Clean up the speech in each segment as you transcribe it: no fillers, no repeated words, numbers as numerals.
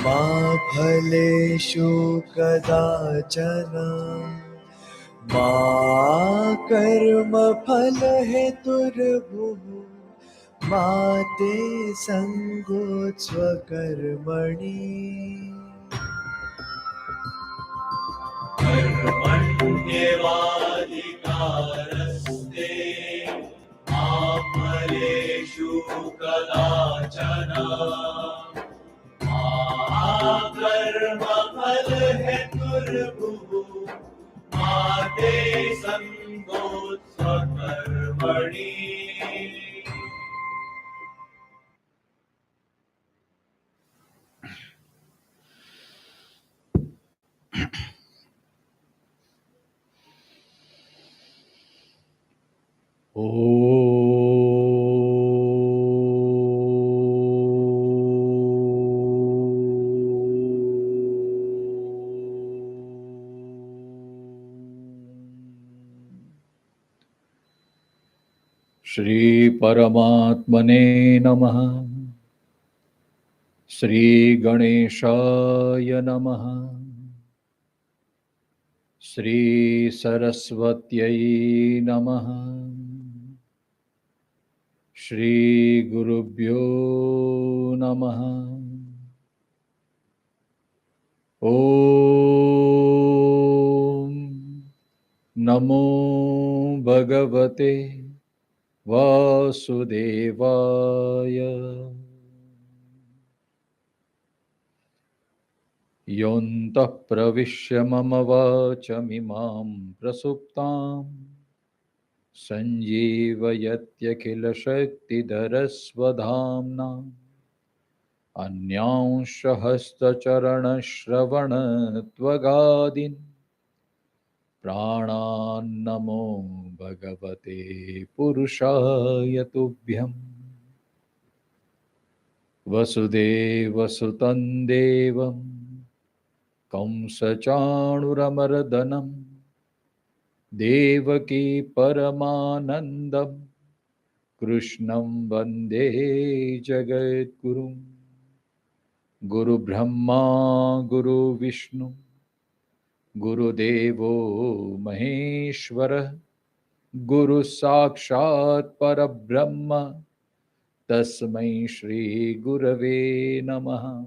मा फलेषु कदाचन मा कर्मफलहेतुर्भुः मा ते सङ्गोत्स्वकर्मणि कर्मण्येवाधिकारस्ते मा फलेषु कदाचन मा कर्मफलहेतुर्भुः मा ते सङ्गोत्स्वकर्मणि। श्री परमात्मने नमः। श्री गणेशाय नमः। श्री सरस्वत्यै नमः। श्री गुरुभ्यो नमः। ओम नमो भगवते वासुदेवाय। योऽन्तः प्रविश्य मम वाचमिमां प्रसुप्तां सञ्जीवयत्यखिलशक्तिधरस्वधाम्ना अन्यांशहस्तचरणश्रवणत्वगादीन् प्राणान्नमो भगवते पुरुषाय तुभ्यम्। वसुदेवसुतं देवं कंसचाणूरमर्दनं देवकी परमानन्दं कृष्णं वन्दे जगद्गुरुं। गुरुब्रह्मा गुरुविष्णु गुरुदेवो महेश्वरः गुरुसाक्षात् परब्रह्म तस्मै श्री गुरवे नमः।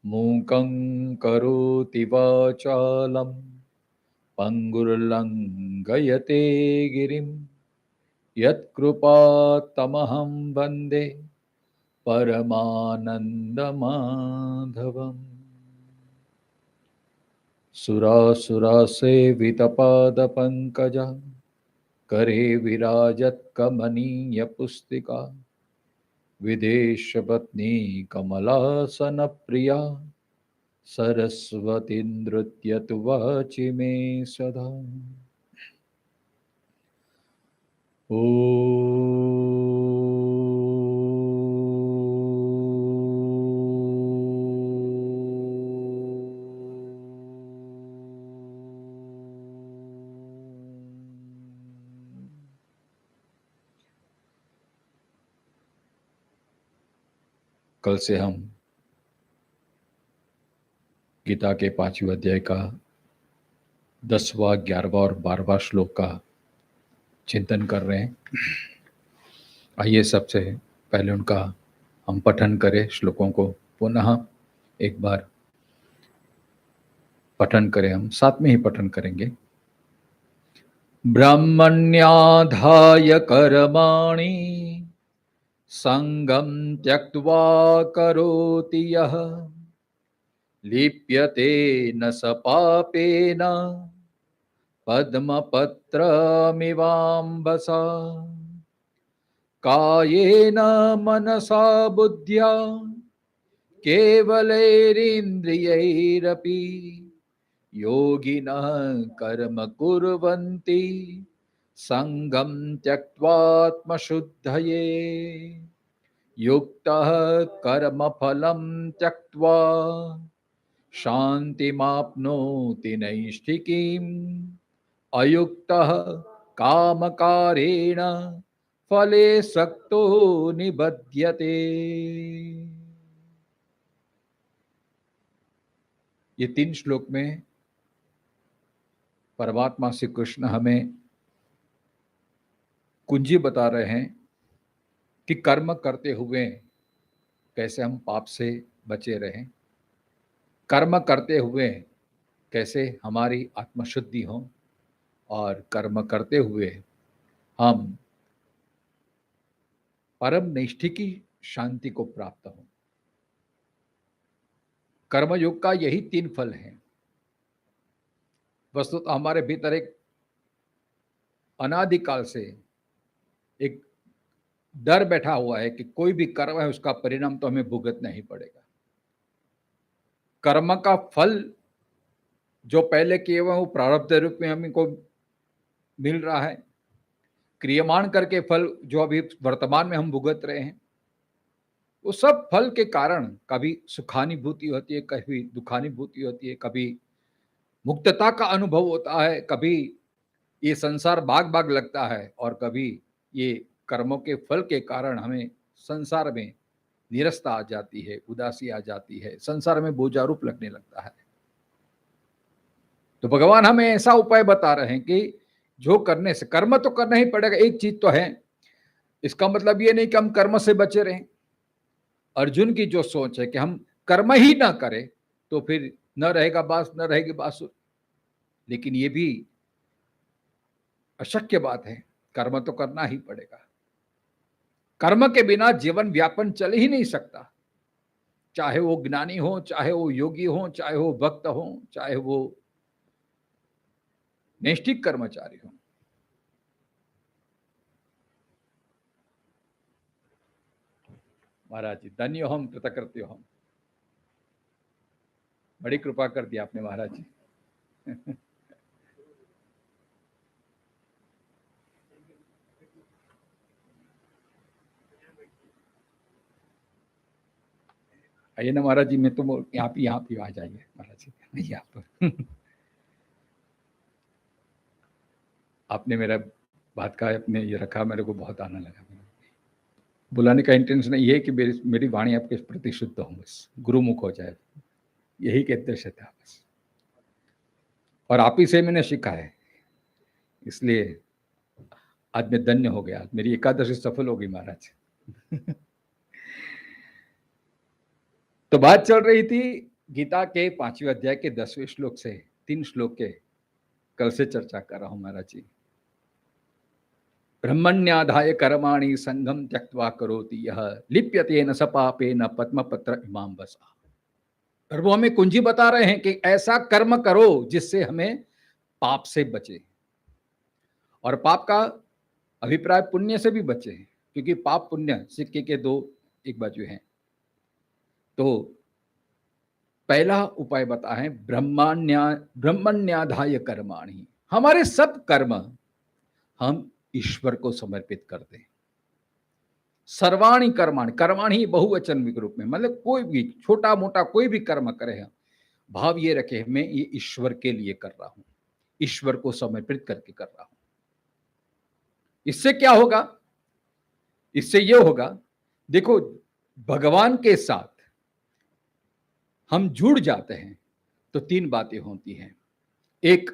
मूकं करोति वाचालं पंगुर्लंघयते गिरिं यत्कृपातमहं वन्दे परमानन्दमाधवम्। सुरासुरसेवितपादपङ्कजा करे विराजत्कमनीयपुस्तिका विदेशपत्नी कमलासनप्रिया सरस्वती नृत्यतु वाचि मे सदा। ओ कल से हम गीता के 5वें अध्याय का 10वां, 11वां और 12वां श्लोक का चिंतन कर रहे हैं। आइए सबसे पहले उनका हम पठन करें। श्लोकों को पुनः एक बार पठन करें। हम साथ में ही पठन करेंगे। ब्रह्मण्याधाय कर्माणि संगं त्यक्त्वा करोति यः लिप्यते न स पापेन पद्मपत्रमिवाम्बसा। कायेन मनसा बुद्ध्या केवलैरिन्द्रियैरपि योगिनः कर्म कुर्वन्ति संगं त्यक्त्वात्मशुद्धये। युक्तः कर्मफलं त्यक्त्वा शान्तिमाप्नोति नैष्ठिकीम्। अयुक्तः कामकारेण फले सक्तो निबध्यते। ये 3 श्लोक में परमात्मा श्री कृष्ण हमें कुंजी बता रहे हैं कि कर्म करते हुए कैसे हम पाप से बचे रहें, कर्म करते हुए कैसे हमारी आत्मशुद्धि हो, और कर्म करते हुए हम परम नैष्ठिकी शांति को प्राप्त हो। कर्मयोग का यही 3 फल हैं। वस्तुतः हमारे भीतर एक अनादिकाल से एक डर बैठा हुआ है कि कोई भी कर्म है उसका परिणाम तो हमें भुगतना ही पड़ेगा। कर्म का फल जो पहले किए हुए वो प्रारब्ध रूप में हमको मिल रहा है, क्रियमाण करके फल जो अभी वर्तमान में हम भुगत रहे हैं, वो सब फल के कारण कभी सुखानुभूति होती है, कभी दुखानुभूति होती है, कभी मुक्तता का अनुभव होता है, कभी ये संसार बाग बाग लगता है, और कभी ये कर्मों के फल के कारण हमें संसार में निरस्ता आ जाती है, उदासी आ जाती है, संसार में बोझारूप लगने लगता है। तो भगवान हमें ऐसा उपाय बता रहे हैं कि जो करने से, कर्म तो करना ही पड़ेगा, एक चीज तो है, इसका मतलब ये नहीं कि हम कर्म से बचे रहें। अर्जुन की जो सोच है कि हम कर्म ही ना करें तो फिर न रहेगा बांस न रहेगी बांसुरी, लेकिन ये भी अशक्य बात है, कर्म तो करना ही पड़ेगा। कर्म के बिना जीवन व्यापन चल ही नहीं सकता, चाहे वो ज्ञानी हो, चाहे वो योगी हो, चाहे वो भक्त हो, चाहे वो नैष्ठिक कर्मचारी हो। महाराज जी धन्य हम, कृतकृत्य हम, बड़ी कृपा कर दी आपने महाराज जी। आइए ना महाराज जी, मैं तो यहाँ पे आ जाइए महाराज जी, यहाँ पर। आपने मेरा बात का अपने ये रखा, मेरे को बहुत आनंद लगा। बुलाने का इंटेंशन ये है कि मेरी वाणी आपके प्रति शुद्ध हो, बस गुरुमुख हो जाए, यही के उद्देश्य था बस। और आप ही से मैंने सीखा है, इसलिए आज मैं धन्य हो गया, मेरी एकादशी सफल हो गई महाराज। तो बात चल रही थी गीता के 5वें अध्याय के 10वें श्लोक से 3 श्लोक के, कल से चर्चा कर रहा हूं महाराज जी। ब्रह्मण्याधाय कर्माणि संगम त्यक्त्वा करोति यह लिप्यते न सपापे न पद्मपत्र इमाम बसा। प्रभु हमें कुंजी बता रहे हैं कि ऐसा कर्म करो जिससे हमें पाप से बचे, और पाप का अभिप्राय पुण्य से भी बचे, क्योंकि पाप पुण्य सिक्के के 2 एक बाजू हैं। तो पहला उपाय बता है ब्रह्मण्याधाय कर्माणि, हमारे सब कर्म हम ईश्वर को समर्पित कर दें। सर्वाणि कर्माणि, कर्माणि बहुवचन के रूप में, मतलब कोई भी छोटा मोटा कोई भी कर्म करे, भाव ये रखे मैं ये ईश्वर के लिए कर रहा हूं, ईश्वर को समर्पित करके कर रहा हूं। इससे क्या होगा? इससे यह होगा, देखो भगवान के साथ हम जुड़ जाते हैं तो 3 बातें होती हैं। एक,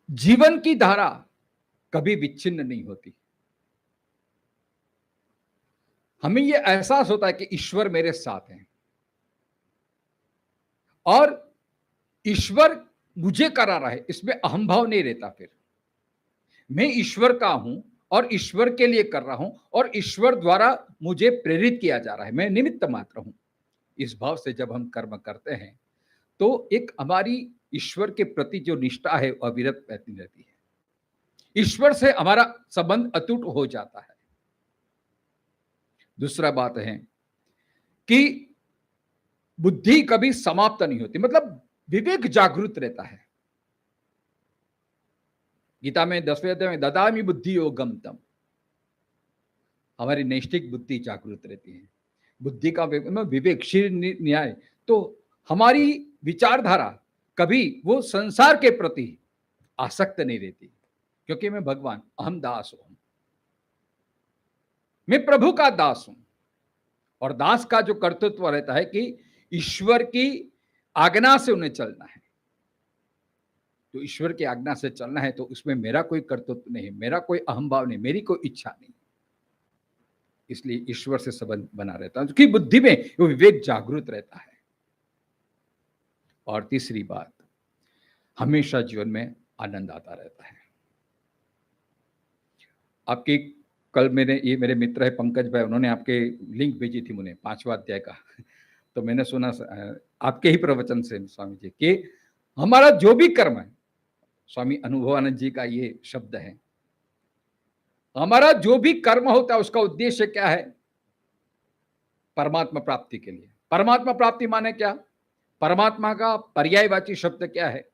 जीवन की धारा कभी विच्छिन्न नहीं होती, हमें यह एहसास होता है कि ईश्वर मेरे साथ है, और ईश्वर मुझे करा रहा है, इसमें अहम भाव नहीं रहता। फिर मैं ईश्वर का हूं और ईश्वर के लिए कर रहा हूं, और ईश्वर द्वारा मुझे प्रेरित किया जा रहा है, मैं निमित्त मात्र हूं। इस भाव से जब हम कर्म करते हैं तो एक हमारी ईश्वर के प्रति जो निष्ठा है अविरत बहती रहती है, ईश्वर से हमारा संबंध अटूट हो जाता है। दूसरा बात है कि बुद्धि कभी समाप्त नहीं होती, मतलब विवेक जागृत रहता है। गीता में 10वें अध्याय में ददामि बुद्धि योगम तम, हमारी नैष्ठिक बुद्धि जागृत रहती है। बुद्धि का विवेक, शील न्याय, तो हमारी विचारधारा कभी वो संसार के प्रति आसक्त नहीं रहती, क्योंकि मैं भगवान, अहम दास हूं, मैं प्रभु का दास हूं। और दास का जो कर्तृत्व रहता है कि ईश्वर की आज्ञा से उन्हें चलना है। तो ईश्वर की आज्ञा से चलना है तो उसमें मेरा कोई कर्तृत्व नहीं, मेरा कोई अहंभाव नहीं, मेरी कोई इच्छा नहीं। इसलिए ईश्वर से संबंध बना रहता है, क्योंकि बुद्धि में वो विवेक जागृत रहता है। और तीसरी बात, हमेशा जीवन में आनंद आता रहता है। आपकी कल ये मेरे मित्र है पंकज भाई, उन्होंने आपके लिंक भेजी थी मुझे 5वां अध्याय का। तो मैंने सुना आपके ही प्रवचन से स्वामी जी कि हमारा जो भी कर्म है, स्वामी अनुभवानंद जी का ये शब्द है, हमारा जो भी कर्म होता है उसका उद्देश्य क्या है? परमात्मा प्राप्ति के लिए। परमात्मा प्राप्ति माने क्या? परमात्मा का पर्यायवाची शब्द क्या है?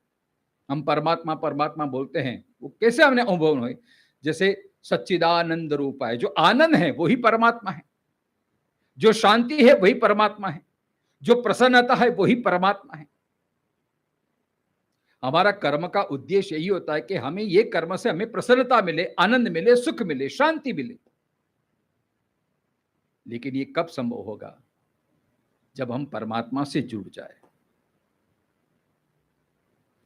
हम परमात्मा परमात्मा बोलते हैं, वो कैसे हमने अनुभव हुए? जैसे सच्चिदानंद रूप है, जो आनंद है वही परमात्मा है, जो शांति है वही परमात्मा है, जो प्रसन्नता है वही परमात्मा है। हमारा कर्म का उद्देश्य यही होता है कि हमें ये कर्म से हमें प्रसन्नता मिले, आनंद मिले, सुख मिले, शांति मिले। लेकिन ये कब संभव होगा? जब हम परमात्मा से जुड़ जाए।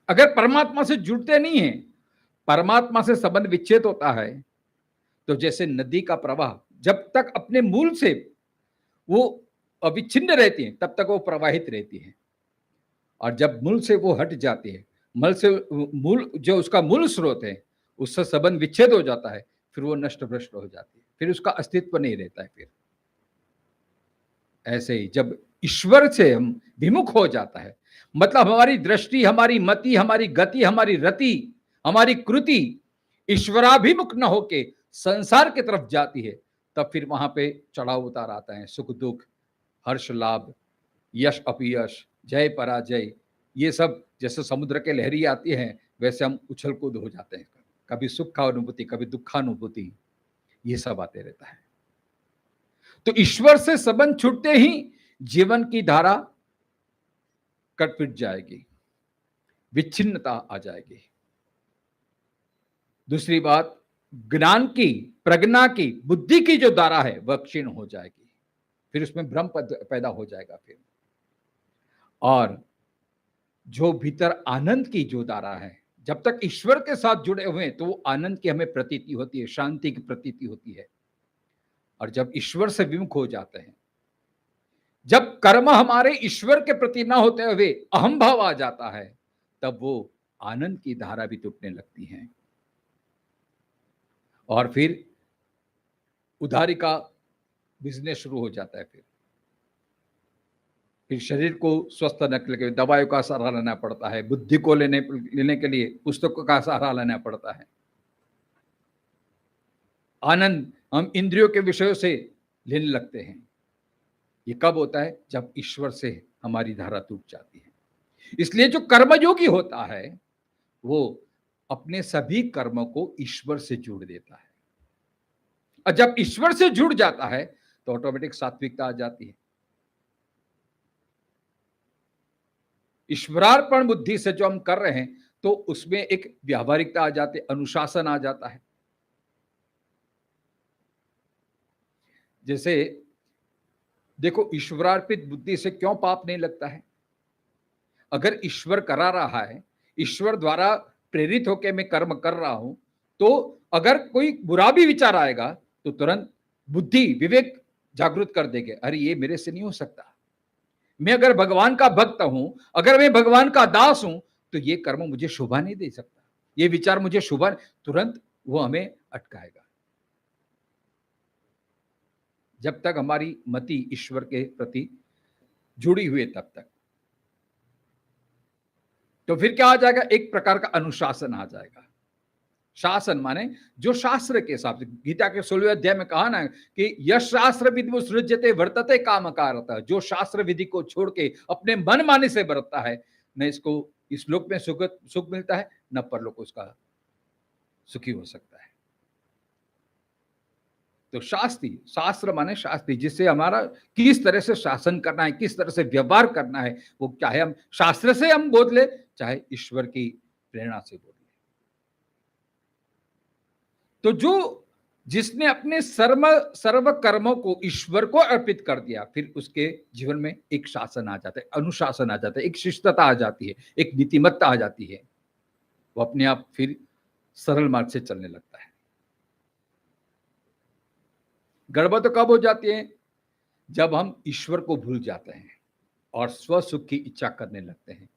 अगर परमात्मा से जुड़ते नहीं हैं, परमात्मा से संबंध विच्छेद होता है, तो जैसे नदी का प्रवाह जब तक अपने मूल से वो अविच्छिन्न रहती है तब तक वो प्रवाहित रहती है, और जब मूल से वो हट जाती है, मूल जो उसका मूल स्रोत है उससे संबंध विच्छेद हो जाता है, फिर वो नष्ट भ्रष्ट हो जाती है, फिर उसका अस्तित्व नहीं रहता है। फिर ऐसे ही जब ईश्वर से हम विमुख हो जाता है, मतलब हमारी दृष्टि, हमारी मति, हमारी गति, हमारी रति, हमारी कृति ईश्वराभिमुख न होके संसार की तरफ जाती है, तब फिर वहां पे चढ़ाव उतार आता है, सुख दुख, हर्ष लाभ, यश अपयश, जय पराजय, ये सब जैसे समुद्र के लहरी आती हैं वैसे हम उछल कूद हो जाते हैं। कभी सुखानुभूति, कभी दुखानुभूति, ये सब आते रहता है। तो ईश्वर से संबंध छूटते ही जीवन की धारा कट पिट जाएगी, विच्छिन्नता आ जाएगी। दूसरी बात, ज्ञान की, प्रज्ञा की, बुद्धि की जो धारा है वह क्षीण हो जाएगी, फिर उसमें भ्रम पैदा हो जाएगा फिर। और जो भीतर आनंद की जो धारा है, जब तक ईश्वर के साथ जुड़े हुए हैं तो वो आनंद की हमें प्रतीति होती है, शांति की प्रतीति होती है। और जब ईश्वर से विमुख हो जाते हैं, जब कर्म हमारे ईश्वर के प्रति ना होते हुए अहम भाव आ जाता है, तब वो आनंद की धारा भी टूटने लगती है, और फिर उधारी का बिजनेस शुरू हो जाता है। फिर शरीर को स्वस्थ रखने के लिए दवाइयों का सहारा लेना पड़ता है, बुद्धि को लेने के लिए पुस्तकों का सहारा लेना पड़ता है। आनंद हम इंद्रियों के विषयों से लेने लगते हैं। ये कब होता है? जब ईश्वर से हमारी धारा टूट जाती है। इसलिए जो कर्मयोगी होता है वो अपने सभी कर्मों को ईश्वर से जोड़ देता है, और जब ईश्वर से जुड़ जाता है तो ऑटोमेटिक सात्विकता आ जाती है। ईश्वरार्पण बुद्धि से जो हम कर रहे हैं तो उसमें एक व्यावहारिकता आ जाती है, अनुशासन आ जाता है। जैसे देखो, ईश्वरार्पित बुद्धि से क्यों पाप नहीं लगता है? अगर ईश्वर करा रहा है, ईश्वर द्वारा प्रेरित होकर मैं कर्म कर रहा हूं, तो अगर कोई बुरा भी विचार आएगा तो तुरंत बुद्धि, विवेक जागृत कर देंगे, अरे ये मेरे से नहीं हो सकता, मैं अगर भगवान का भक्त हूं, अगर मैं भगवान का दास हूं, तो ये कर्म मुझे शोभा नहीं दे सकता, ये विचार मुझे शोभा, तुरंत वो हमें अटकाएगा। जब तक हमारी मति ईश्वर के प्रति जुड़ी हुई है तब तक। तो फिर क्या आ जाएगा? एक प्रकार का अनुशासन आ जाएगा। शासन माने जो शास्त्र के हिसाब से, गीता के 16वें अध्याय में कहा ना कि यश शास्त्र विधि सृज्यते वर्तते कामकारतः, जो शास्त्र विधि को छोड़ के अपने मन माने से बरतता है, न इसको इस लोक में सुख मिलता है, न परलोक उसका सुखी हो सकता है। तो शास्त्र माने शास्त्री, जिससे हमारा किस तरह से शासन करना है, किस तरह से व्यवहार करना है, वो चाहे हम शास्त्र से हम बोध ले, चाहे ईश्वर की प्रेरणा से बोध ले। तो जो जिसने अपने सर्व कर्मों को ईश्वर को अर्पित कर दिया, फिर उसके जीवन में एक शासन आ जाता है, अनुशासन आ जाता है, एक शिष्टता आ जाती है, एक नीतिमत्ता आ जाती है। वो अपने आप फिर सरल मार्ग से चलने लगता है। गड़बड़ तो कब हो जाती है? जब हम ईश्वर को भूल जाते हैं और स्व सुख की इच्छा करने लगते हैं,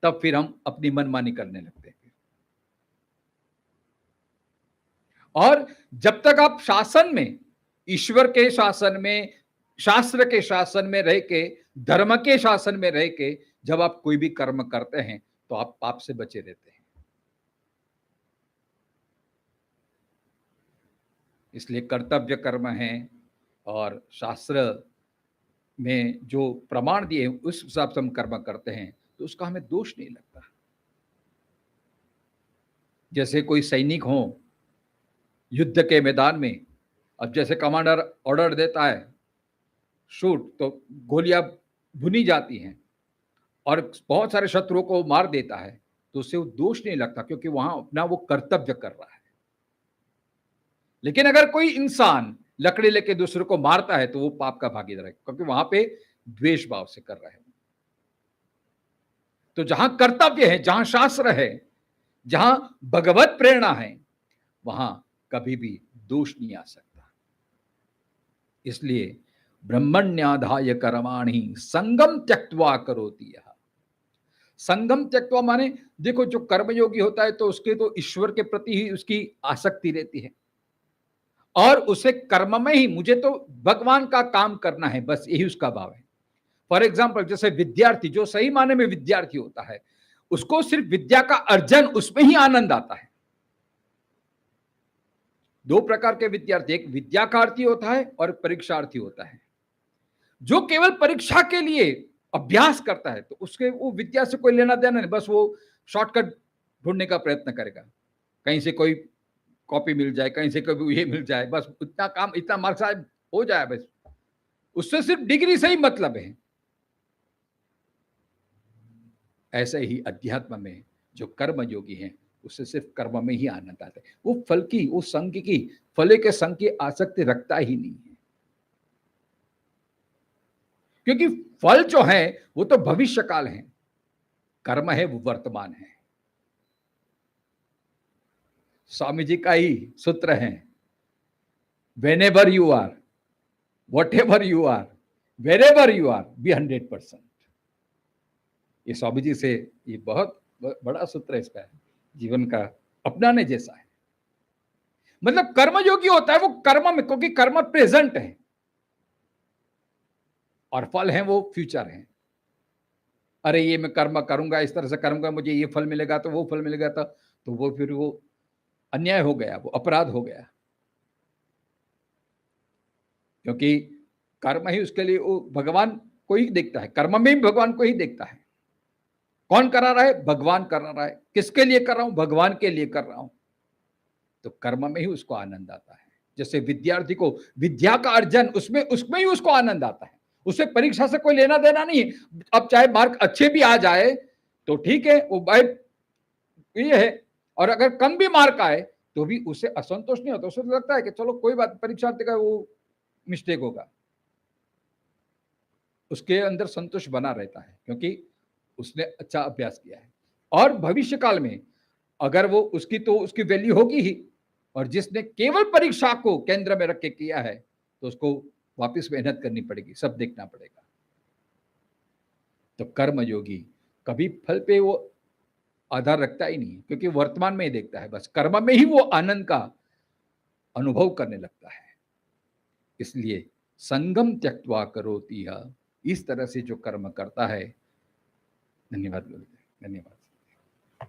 तब फिर हम अपनी मनमानी करने लगते हैं। और जब तक आप शासन में, ईश्वर के शासन में, शास्त्र के शासन में रह के, धर्म के शासन में रह के जब आप कोई भी कर्म करते हैं, तो आप पाप से बचे रहते हैं। इसलिए कर्तव्य कर्म है और शास्त्र में जो प्रमाण दिए उस हिसाब से हम कर्म करते हैं, तो उसका हमें दोष नहीं लगता। जैसे कोई सैनिक हो युद्ध के मैदान में, अब जैसे कमांडर ऑर्डर देता है शूट, तो गोलियां भुनी जाती हैं और बहुत सारे शत्रुओं को मार देता है, तो उससे वो दोष नहीं लगता, क्योंकि वहां अपना वो कर्तव्य कर रहा है। लेकिन अगर कोई इंसान लकड़ी लेके दूसरे को मारता है, तो वो पाप का भागीदार है, क्योंकि वहां पे द्वेष भाव से कर रहा है। तो जहां कर्तव्य है, जहां शास्त्र है, जहां भगवत प्रेरणा है, वहां कभी भी दोष नहीं आ सकता। इसलिए ब्रह्मण्याधाय कर्माणि संगम त्यक्त्वा करोति यः। संगम त्यक्त्वा माने, देखो जो कर्मयोगी होता है तो उसके तो ईश्वर के प्रति ही उसकी आसक्ति रहती है, और उसे कर्म में ही मुझे तो भगवान का काम करना है, बस यही उसका भाव है। फॉर एग्जाम्पल, जैसे विद्यार्थी जो सही माने में विद्यार्थी होता है, उसको सिर्फ विद्या का अर्जन, उसमें ही आनंद आता है। दो प्रकार के विद्यार्थी, एक विद्यार्थी होता है और परीक्षार्थी होता है। जो केवल परीक्षा के लिए अभ्यास करता है, तो उसके वो विद्या से कोई लेना देना नहीं, बस वो शॉर्टकट ढूंढने का प्रयत्न करेगा, कहीं से कोई कॉपी मिल जाए, कहीं से कभी ये मिल जाए, बस इतना काम, इतना मार्क्स हो जाए, बस उससे सिर्फ डिग्री से ही मतलब है। ऐसे ही अध्यात्म में जो कर्म योगी हैं, उससे सिर्फ कर्म में ही आनंद आता है। वो फल की, वो संग की, फले के संग की आसक्ति रखता ही नहीं है, क्योंकि फल जो है वो तो भविष्य काल है, कर्म है वो वर्तमान है। स्वामी जी का ही सूत्र है, whenever you are, whatever you are, wherever you are, be 100%। ये स्वामी जी से ये बहुत बड़ा सूत्र है, इसका जीवन का अपनाने जैसा है। मतलब कर्मयोगी होता है वो कर्म में, क्योंकि कर्म प्रेजेंट है और फल है वो फ्यूचर है। अरे ये मैं कर्म करूंगा, इस तरह से करूंगा, मुझे ये फल मिलेगा, तो वो फल मिलेगा, तो वो फिर वो अन्याय हो गया, वो अपराध हो गया, क्योंकि कर्म ही उसके लिए, वो भगवान को ही देखता है, कर्म में ही भगवान को ही देखता है। कौन करा रहा है? भगवान करा रहा है। किसके लिए कर रहा हूं? भगवान के लिए कर रहा हूं। तो कर्म में ही उसको आनंद आता है। जैसे विद्यार्थी को विद्या का अर्जन, उसमें ही उसको आनंद आता है, उसे परीक्षा से कोई लेना देना नहीं है। अब चाहे मार्क अच्छे भी आ जाए तो ठीक है, वो भाई ये है, और अगर कम भी मार्क आए तो भी उसे असंतोष नहीं होता, उसे लगता है कि चलो कोई बात, परीक्षार्थी का वो मिस्टेक होगा, उसके अंदर संतोष बना रहता है, क्योंकि उसने अच्छा अभ्यास किया है। और भविष्य काल में अगर वो उसकी, तो उसकी वैल्यू होगी ही, और जिसने केवल परीक्षा को केंद्र में रख के किया है, तो उसको वापस मेहनत करनी पड़ेगी, सब देखना पड़ेगा। तो कर्म योगी कभी फल पे वो आधार रखता ही नहीं, क्योंकि वर्तमान में ही देखता है, बस कर्म में ही वो आनंद का अनुभव करने लगता है। इसलिए संगम त्यक्त्वा करोति यः, इस तरह से जो कर्म करता है। धन्यवाद गुरुदेव, धन्यवाद।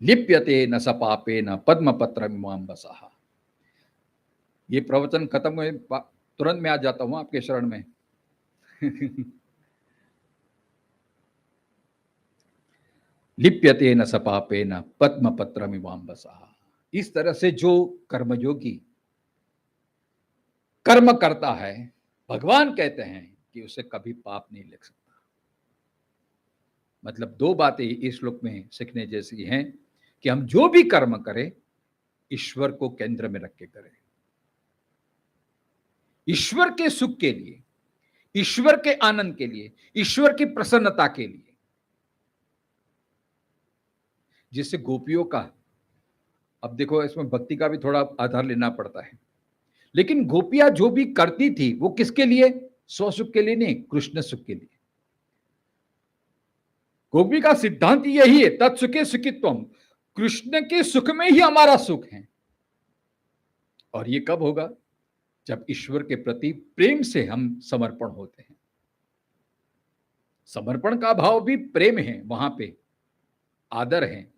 लिप्यते न स पापेन पद्मपत्रमिमां वसः। ये प्रवचन खत्म हुए तुरंत मैं आ जाता हूं आपके शरण में। लिप्यते न स पापेन पद्मपत्रमिमां वसः। इस तरह से जो कर्मयोगी कर्म करता है, भगवान कहते हैं कि उसे कभी पाप नहीं लग सकता। मतलब दो बातें इस श्लोक में सीखने जैसी हैं कि हम जो भी कर्म करें ईश्वर को केंद्र में रख के करें, ईश्वर के सुख के लिए, ईश्वर के आनंद के लिए, ईश्वर की प्रसन्नता के लिए। जिससे गोपियों का, अब देखो इसमें भक्ति का भी थोड़ा आधार लेना पड़ता है, लेकिन गोपियां जो भी करती थी वो किसके लिए? स्वसुख के लिए नहीं, कृष्ण सुख के लिए। गोपी का सिद्धांत यही है, तत्सुखे सुखित्वम, कृष्ण के सुख में ही हमारा सुख है। और ये कब होगा? जब ईश्वर के प्रति प्रेम से हम समर्पण होते हैं। समर्पण का भाव भी प्रेम है, वहां पे आदर है।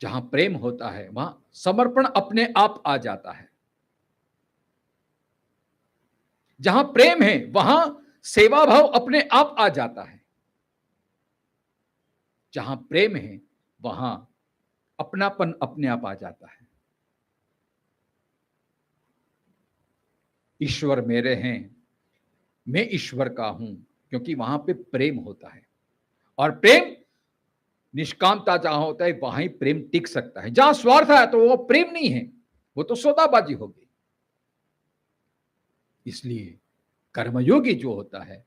जहां प्रेम होता है वहां समर्पण अपने आप आ जाता है। जहां प्रेम है वहां सेवा भाव अपने आप आ जाता है। जहां प्रेम है वहां अपनापन अपने आप आ जाता है। ईश्वर मेरे हैं, मैं ईश्वर का हूं, क्योंकि वहां पे प्रेम होता है। और प्रेम निष्कामता जहां होता है वहां ही प्रेम टिक सकता है। जहां स्वार्थ है तो वो प्रेम नहीं है, वो तो सौदाबाजी होगी। इसलिए कर्मयोगी जो होता है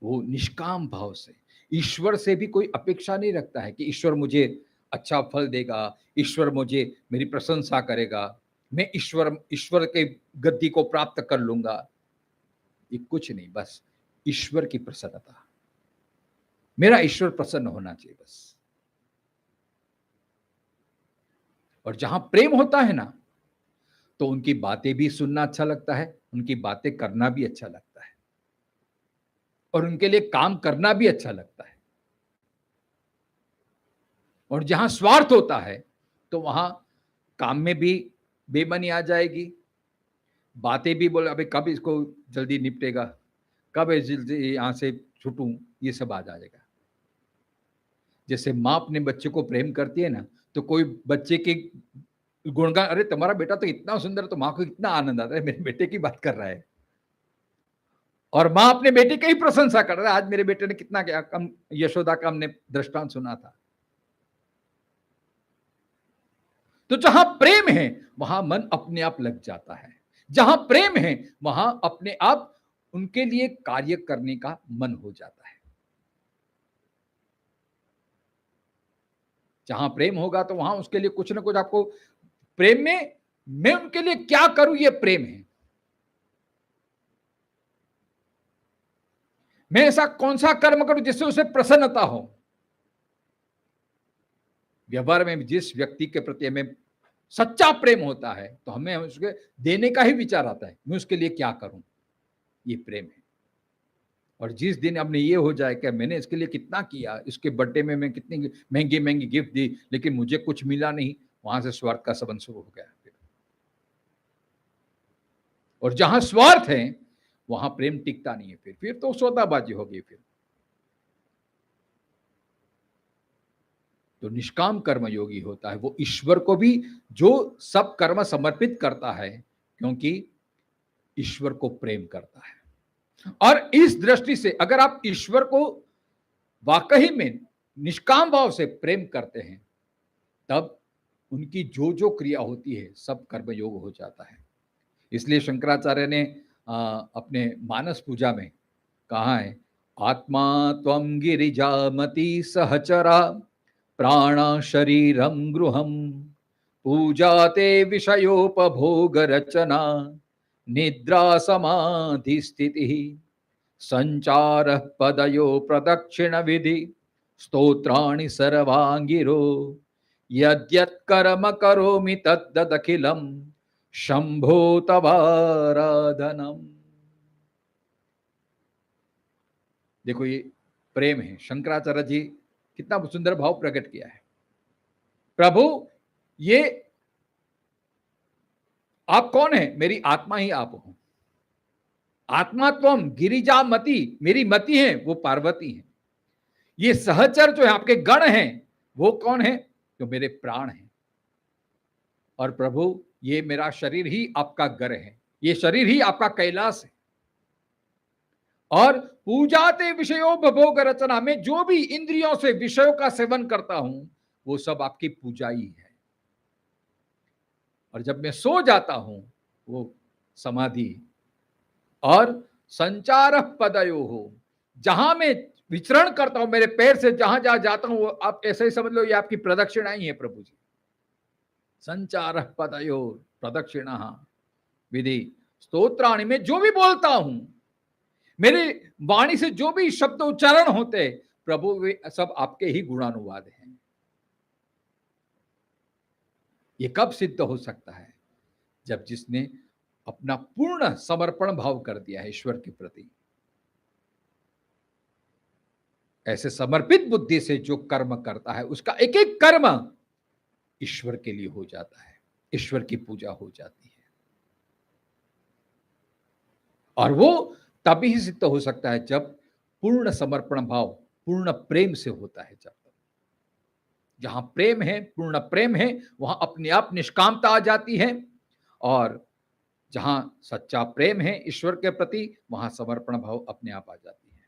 वो निष्काम भाव से, ईश्वर से भी कोई अपेक्षा नहीं रखता है कि ईश्वर मुझे अच्छा फल देगा, ईश्वर मुझे मेरी प्रशंसा करेगा, मैं ईश्वर के गद्दी को प्राप्त कर लूंगा। ये कुछ नहीं, बस ईश्वर की प्रसन्नता, मेरा ईश्वर प्रसन्न होना चाहिए बस। और जहां प्रेम होता है ना, तो उनकी बातें भी सुनना अच्छा लगता है, उनकी बातें करना भी अच्छा लगता है, और उनके लिए काम करना भी अच्छा लगता है। और जहां स्वार्थ होता है तो वहां काम में भी बेमनी आ जाएगी, बातें भी बोले अबे कब इसको जल्दी निपटेगा, कब जल्दी यहां से छूटूं, ये सब आ जाएगा। जैसे माँ अपने बच्चे को प्रेम करती है ना, तो कोई बच्चे के गुणगान, अरे तुम्हारा बेटा तो इतना सुंदर, तो माँ को इतना आनंद आता है, मेरे बेटे की बात कर रहा है। और माँ अपने बेटे की ही प्रशंसा कर रहा है, आज मेरे बेटे ने कितना क्या कम, यशोदा का हमने दृष्टांत सुना था। तो जहां प्रेम है वहां मन अपने आप लग जाता है। जहां प्रेम है वहां अपने आप उनके लिए कार्य करने का मन हो जाता है। जहां प्रेम होगा तो वहां उसके लिए कुछ ना कुछ आपको, प्रेम में मैं उनके लिए क्या करूं, ये प्रेम है। मैं ऐसा कौन सा कर्म करूं जिससे उसे प्रसन्नता हो। व्यवहार में जिस व्यक्ति के प्रति हमें सच्चा प्रेम होता है तो हमें उसके देने का ही विचार आता है, मैं उसके लिए क्या करूं, ये प्रेम है। और जिस दिन हमने ये हो जाए कि मैंने इसके लिए कितना किया, इसके बर्थडे में मैं कितनी महंगी महंगी गिफ्ट दी लेकिन मुझे कुछ मिला नहीं, वहां से स्वार्थ का संबंध शुरू हो गया। और जहां स्वार्थ है वहां प्रेम टिकता नहीं है, फिर तो सौदाबाजी होगी। फिर तो निष्काम कर्म योगी होता है वो ईश्वर को भी जो सब कर्म समर्पित करता है, क्योंकि ईश्वर को प्रेम करता है। और इस दृष्टि से अगर आप ईश्वर को वाकई में निष्काम भाव से प्रेम करते हैं, तब उनकी जो जो क्रिया होती है सब कर्म योग हो जाता है। इसलिए शंकराचार्य ने अपने मानस पूजा में कहा है, आत्मा त्वं गिरिजामति सहचरा प्राण शरीरम गृहम पूजाते विषयोपभोग रचना निद्रा समाधि स्थिति संचार पदयो प्रदक्षिण विधि स्तोत्राणि सर्वांगिरो यद्यत् कर्म करोमि तद्दखिलम शंभो तवाराधनम। देखो ये प्रेम है। शंकराचार्य जी कितना सुंदर भाव प्रकट किया है। प्रभु ये आप कौन है? मेरी आत्मा ही आप हो। आत्मा त्वम गिरिजा मति, मेरी मति है वो पार्वती है। ये सहचर जो है आपके गण हैं वो कौन है? जो मेरे प्राण हैं। और प्रभु ये मेरा शरीर ही आपका घर है, ये शरीर ही आपका कैलाश है। और पूजाते विषयोपभोग रचना में जो भी इंद्रियों से विषयों का सेवन करता हूं वो सब आपकी पूजा ही है। और जब मैं सो जाता हूं वो समाधि। और संचार पदयो हो, जहां मैं विचरण करता हूं, मेरे पैर से जहां जहां जाता हूं, आप ऐसे ही समझ लो ये आपकी प्रदक्षिणा ही है प्रभु जी। संचार पदयो प्रदक्षिणा विधि स्तोत्राणि, में जो भी बोलता हूं, मेरे वाणी से जो भी शब्द उच्चारण होते प्रभु, वे सब आपके ही गुणानुवाद हैं। ये कब सिद्ध हो सकता है? जब जिसने अपना पूर्ण समर्पण भाव कर दिया है ईश्वर के प्रति। ऐसे समर्पित बुद्धि से जो कर्म करता है उसका एक एक कर्म ईश्वर के लिए हो जाता है, ईश्वर की पूजा हो जाती है। और वो तभी ही सिद्ध हो सकता है जब पूर्ण समर्पण भाव पूर्ण प्रेम से होता है। जब जहां प्रेम है, पूर्ण प्रेम है, वहां अपने आप निष्कामता आ जाती है। और जहां सच्चा प्रेम है ईश्वर के प्रति, वहां समर्पण भाव अपने आप आ जाती है।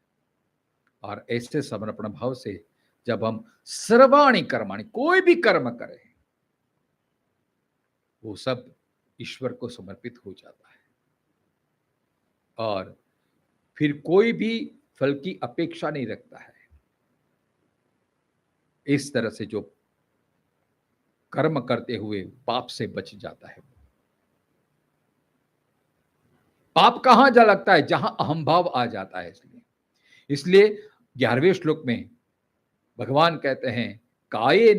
और ऐसे समर्पण भाव से जब हम सर्वाणि कर्माणि, कोई भी कर्म करें, वो सब ईश्वर को समर्पित हो जाता है। और फिर कोई भी फल की अपेक्षा नहीं रखता है। इस तरह से जो कर्म करते हुए पाप से बच जाता है। पाप कहां जा लगता है? जहां अहंभाव आ जाता है। इसलिए 11वें श्लोक में भगवान कहते हैं, काये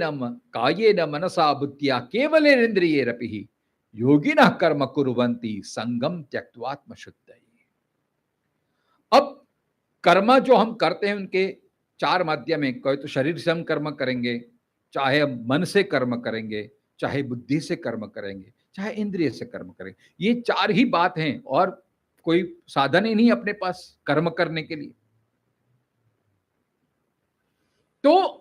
न मनसा बुद्धिया केवलेन्द्रियैरपि योगिनः कर्म कुर्वन्ति संगम त्यक्त्वात्म शुद्धये। अब कर्म जो हम करते हैं उनके 4 माध्यम है। कोई तो शरीर से हम कर्म करेंगे, चाहे हम मन से कर्म करेंगे, चाहे बुद्धि से कर्म करेंगे, चाहे इंद्रिय से कर्म करेंगे। ये 4 ही बात हैं और कोई साधन ही नहीं अपने पास कर्म करने के लिए। तो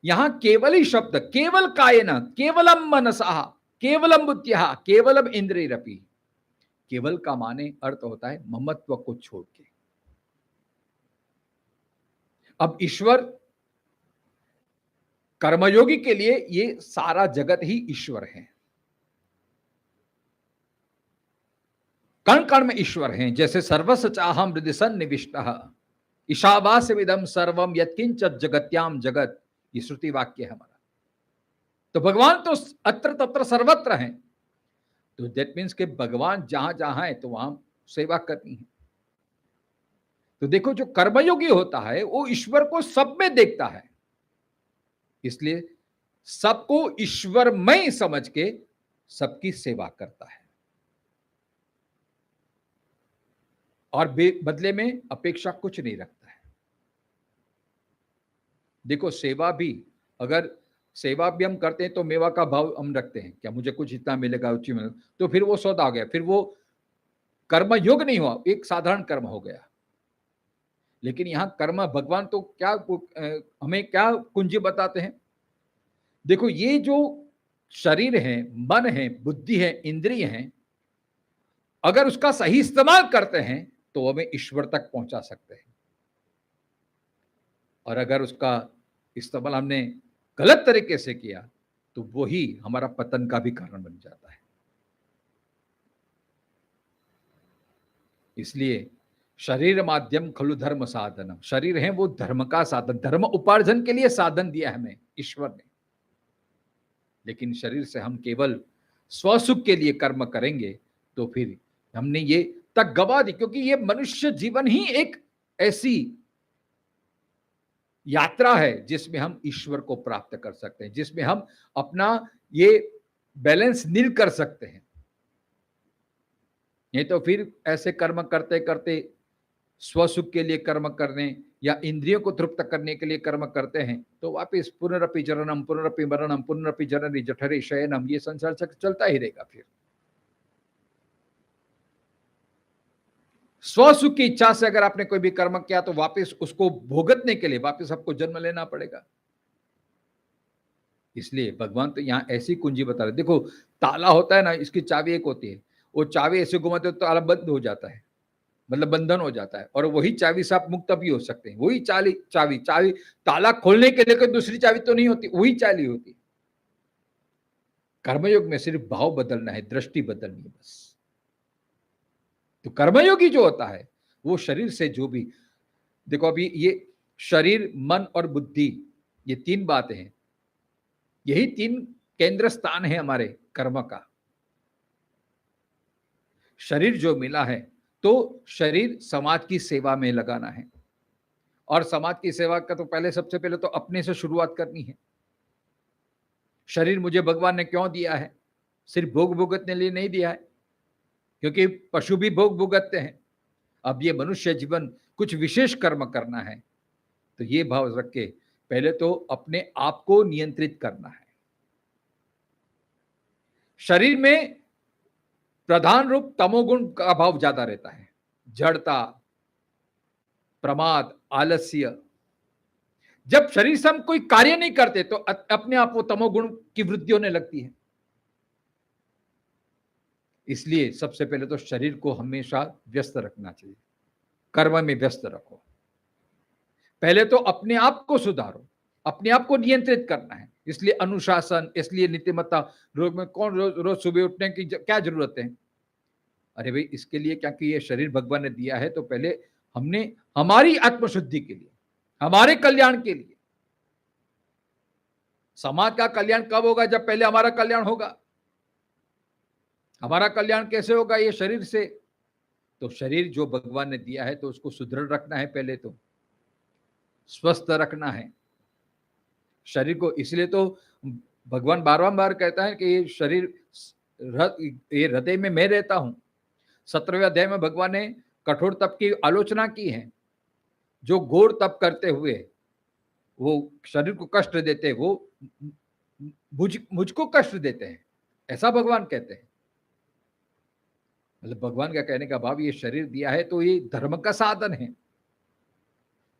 यहां केवल ही शब्द, केवल कायेन, केवलम मनसा, केवलम बुद्धिया, केवलम इंद्रियैरपि। केवल का माने अर्थ होता है ममत्व को छोड़ के। अब ईश्वर कर्मयोगी के लिए ये सारा जगत ही ईश्वर है, कण कण में ईश्वर हैं। जैसे सर्वस्य चाहम हृदि सन्निविष्टः ईशावास्यमिदं सर्वम यत्किंचित् जगत्याम जगत, ये श्रुति वाक्य है हमारा। तो भगवान तो अत्र तत्र सर्वत्र हैं। तो दैट मीन्स के भगवान जहां जहां है तो वहां सेवा करनी है। तो देखो, जो कर्मयोगी होता है वो ईश्वर को सब में देखता है, इसलिए सबको ईश्वरमय समझ के सबकी सेवा करता है और बदले में अपेक्षा कुछ नहीं रखता है। देखो, सेवा भी, अगर सेवा भी हम करते हैं तो मेवा का भाव हम रखते हैं, क्या मुझे कुछ इतना मिलेगा, उच्च मिलेगा, तो फिर वो सौदा हो गया, फिर वो कर्म योग नहीं हुआ, एक साधारण कर्म हो गया। लेकिन यहां कर्म, भगवान तो क्या हमें क्या कुंजी बताते हैं? देखो, ये जो शरीर है, मन है, बुद्धि है, इंद्रिय है, अगर उसका सही इस्तेमाल करते हैं तो हमें ईश्वर तक पहुंचा सकते हैं। और अगर उसका इस्तेमाल हमने गलत तरीके से किया तो वही हमारा पतन का भी कारण बन जाता है। इसलिए शरीर माध्यम खलु धर्म साधनम, शरीर है वो धर्म का साधन, धर्म उपार्जन के लिए साधन दिया हमें ईश्वर ने। लेकिन शरीर से हम केवल स्वसुख के लिए कर्म करेंगे तो फिर हमने ये तक गवा दी, क्योंकि ये मनुष्य जीवन ही एक ऐसी यात्रा है जिसमें हम ईश्वर को प्राप्त कर सकते हैं, जिसमें हम अपना ये बैलेंस नील कर सकते हैं। नहीं तो फिर ऐसे कर्म करते करते स्वसुख के लिए कर्म करने या इंद्रियों को तृप्त करने के लिए कर्म करते हैं तो वापिस पुनरपि जननम पुनरपि मरणम पुनरपि जननी जठरे शयनम, ये संसार चलता ही रहेगा। फिर स्वसुख की इच्छा से अगर आपने कोई भी कर्म किया तो वापस उसको भोगतने के लिए वापस आपको जन्म लेना पड़ेगा। इसलिए भगवान तो यहां ऐसी कुंजी बता रहे। देखो, ताला होता है ना, इसकी चाबी एक होती है, वो चाबी ऐसे घुमाते तो ताला बंद हो जाता है, मतलब बंधन हो जाता है, और वही चाबी से आप मुक्त भी हो सकते हैं। वही चाबी ताला खोलने के लिए कोई दूसरी चाबी तो नहीं होती, वही चाबी होती। कर्मयोग में सिर्फ भाव बदलना है, दृष्टि बदलनी है बस। तो कर्मयोगी जो होता है वो शरीर से जो भी, देखो अभी ये शरीर, मन और बुद्धि, ये तीन बातें हैं, यही तीन केंद्र स्थान है हमारे कर्म का। शरीर जो मिला है तो शरीर समाज की सेवा में लगाना है, और समाज की सेवा का तो पहले, सबसे पहले तो अपने से शुरुआत करनी है। शरीर मुझे भगवान ने क्यों दिया है? सिर्फ भोग भुगतने लिए नहीं दिया है, क्योंकि पशु भी भोग भुगतते हैं। अब ये मनुष्य जीवन कुछ विशेष कर्म करना है, तो ये भाव रख के पहले तो अपने आप को नियंत्रित करना है। शरीर में प्रधान रूप तमोगुण का भाव ज्यादा रहता है, जड़ता, प्रमाद, आलस्य। जब शरीर से हम कोई कार्य नहीं करते तो अपने आप वो तमोगुण की वृद्धि होने लगती है। इसलिए सबसे पहले तो शरीर को हमेशा व्यस्त रखना चाहिए, कर्म में व्यस्त रखो। पहले तो अपने आप को सुधारो, अपने आप को नियंत्रित करना है। इसलिए अनुशासन, इसलिए नीतिमत्ता। रोज में कौन रोज सुबह उठने की क्या जरूरत है? अरे भाई इसके लिए, क्योंकि ये शरीर भगवान ने दिया है, तो पहले हमने हमारी आत्मशुद्धि के लिए, हमारे कल्याण के लिए। समाज का कल्याण कब होगा? जब पहले हमारा कल्याण होगा। हमारा कल्याण कैसे होगा? ये शरीर से। तो शरीर जो भगवान ने दिया है तो उसको सुदृढ़ रखना है, पहले तो स्वस्थ रखना है शरीर को। इसलिए तो भगवान बार कहता है कि ये शरीर, ये हृदय में मैं रहता हूं। 17वें अध्याय में भगवान ने कठोर तप की आलोचना की है। जो घोर तप करते हुए वो शरीर को कष्ट देते, वो मुझको कष्ट देते हैं, ऐसा भगवान कहते हैं। मतलब भगवान का कहने का भाव, ये शरीर दिया है तो ये धर्म का साधन है।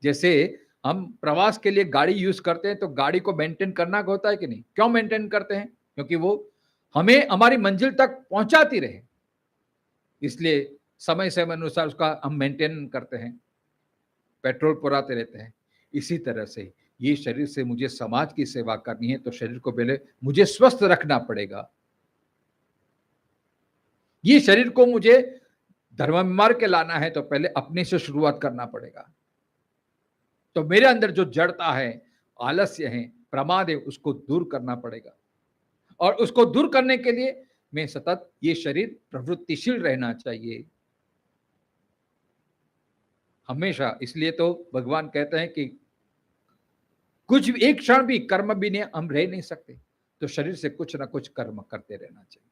जैसे हम प्रवास के लिए गाड़ी यूज करते हैं तो गाड़ी को मेंटेन करना होता है कि नहीं? क्यों मेंटेन करते हैं? क्योंकि वो हमें हमारी मंजिल तक पहुंचाती रहे, इसलिए समय समय अनुसार उसका हम मेंटेन करते हैं, पेट्रोल पुराते रहते हैं। इसी तरह से ये शरीर से मुझे समाज की सेवा करनी है, तो शरीर को पहले मुझे स्वस्थ रखना पड़ेगा। ये शरीर को मुझे धर्म मार्ग के लाना है, तो पहले अपने से शुरुआत करना पड़ेगा। तो मेरे अंदर जो जड़ता है, आलस्य है, प्रमाद है, उसको दूर करना पड़ेगा। और उसको दूर करने के लिए मैं सतत, ये शरीर प्रवृत्तिशील रहना चाहिए हमेशा। इसलिए तो भगवान कहते हैं कि कुछ एक क्षण भी कर्म भी नहीं, हम रह नहीं सकते। तो शरीर से कुछ ना कुछ कर्म करते रहना चाहिए।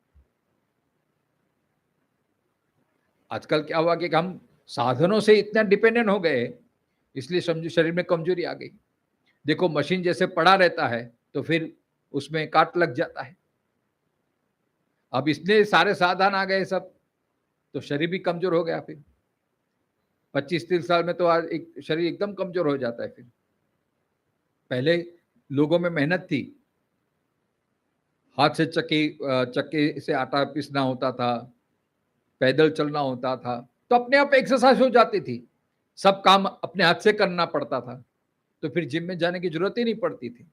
आजकल क्या हुआ कि हम साधनों से इतना डिपेंडेंट हो गए, इसलिए समझो शरीर में कमजोरी आ गई। देखो मशीन जैसे पड़ा रहता है तो फिर उसमें काट लग जाता है। अब इसलिए सारे साधन आ गए सब, तो शरीर भी कमजोर हो गया। फिर 25-30 साल में तो आज एक शरीर एकदम कमजोर हो जाता है। फिर पहले लोगों में मेहनत थी, हाथ से चक्के से आटा पीसना होता था, पैदल चलना होता था, तो अपने आप एक्सरसाइज हो जाती थी। सब काम अपने हाथ से करना पड़ता था, तो फिर जिम में जाने की जरूरत ही नहीं पड़ती थी।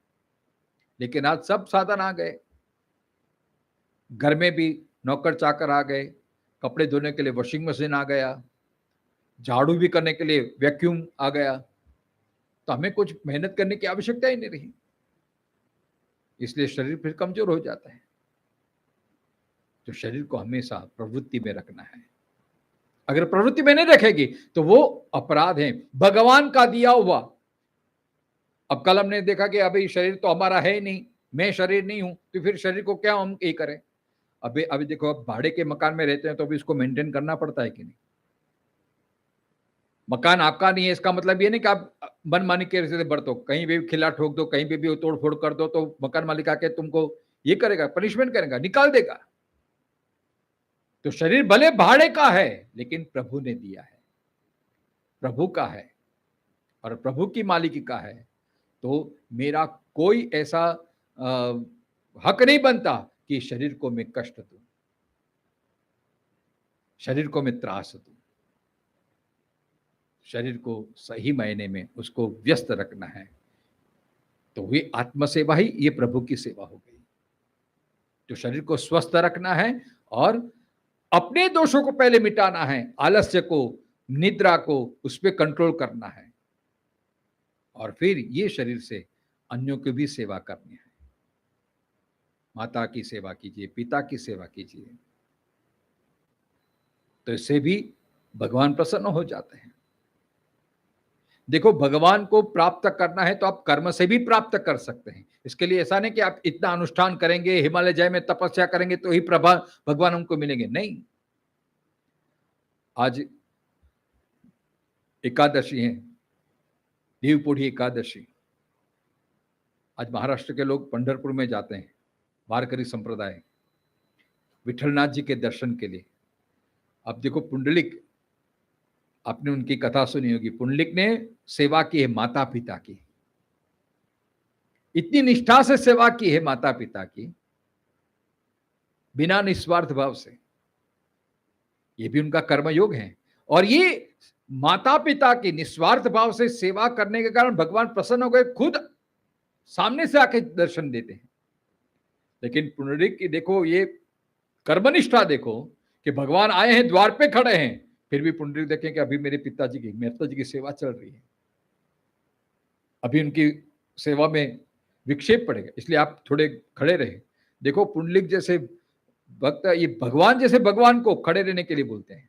लेकिन आज सब साधन आ गए, घर में भी नौकर चाकर आ गए, कपड़े धोने के लिए वॉशिंग मशीन आ गया, झाड़ू भी करने के लिए वैक्यूम आ गया। तो हमें कुछ मेहनत करने की आवश्यकता ही नहीं रही, इसलिए शरीर फिर कमजोर हो जाता है। तो शरीर को हमेशा प्रवृत्ति में रखना है। अगर प्रवृत्ति में नहीं रखेगी तो वो अपराध है, भगवान का दिया हुआ। अब कल हमने देखा कि अभी शरीर तो हमारा है ही नहीं, मैं शरीर नहीं हूं, तो फिर शरीर को क्या हम ये करें? अभी देखो, अब भाड़े के मकान में रहते हैं तो अभी इसको मेंटेन करना पड़ता है कि नहीं? मकान आपका नहीं है, इसका मतलब ये नहीं कि आप मनमानी के से बरतो, कहीं भी खिला ठोक दो, कहीं भी तोड़ फोड़ कर दो, तो मकान मालिक आके तुमको ये करेगा, पनिशमेंट करेगा, निकाल देगा। तो शरीर भले भाड़े का है, लेकिन प्रभु ने दिया है, प्रभु का है और प्रभु की मालिकी का है। तो मेरा कोई ऐसा हक नहीं बनता कि शरीर को मैं कष्ट दूं, शरीर को मैं त्रास दूं। शरीर को सही मायने में उसको व्यस्त रखना है, तो ये आत्म सेवा ही ये प्रभु की सेवा हो गई। तो शरीर को स्वस्थ रखना है और अपने दोषों को पहले मिटाना है, आलस्य को, निद्रा को, उस पर कंट्रोल करना है, और फिर ये शरीर से अन्यों की भी सेवा करनी है। माता की सेवा कीजिए, पिता की सेवा कीजिए, तो इससे भी भगवान प्रसन्न हो जाते हैं। देखो, भगवान को प्राप्त करना है तो आप कर्म से भी प्राप्त कर सकते हैं। इसके लिए ऐसा नहीं कि आप इतना अनुष्ठान करेंगे, हिमालय जाए में तपस्या करेंगे तो ही प्रभा भगवान हमको मिलेंगे, नहीं। आज एकादशी है, देवपोढ़ी एकादशी। आज महाराष्ट्र के लोग पंढरपुर में जाते हैं, वारकरी संप्रदाय, विठलनाथ जी के दर्शन के लिए। अब देखो, पुंडलिक, आपने उनकी कथा सुनी होगी, पुंडलिक ने सेवा की है माता पिता की, इतनी निष्ठा से सेवा की है माता पिता की, बिना निस्वार्थ भाव से। ये भी उनका कर्मयोग है, और ये माता पिता की निस्वार्थ भाव से सेवा करने के कारण भगवान प्रसन्न हो गए, खुद सामने से आके दर्शन देते हैं। लेकिन पुंडलिक की देखो ये कर्मनिष्ठा देखो, कि भगवान आए हैं, द्वार पे खड़े हैं, फिर भी पुंडलिक देखें कि अभी मेरे पिताजी की, माताजी की सेवा चल रही है, अभी उनकी सेवा में विक्षेप पड़ेगा, इसलिए आप थोड़े खड़े रहे। देखो, पुंडलिक जैसे भक्त, ये भगवान जैसे भगवान को खड़े रहने के लिए बोलते हैं।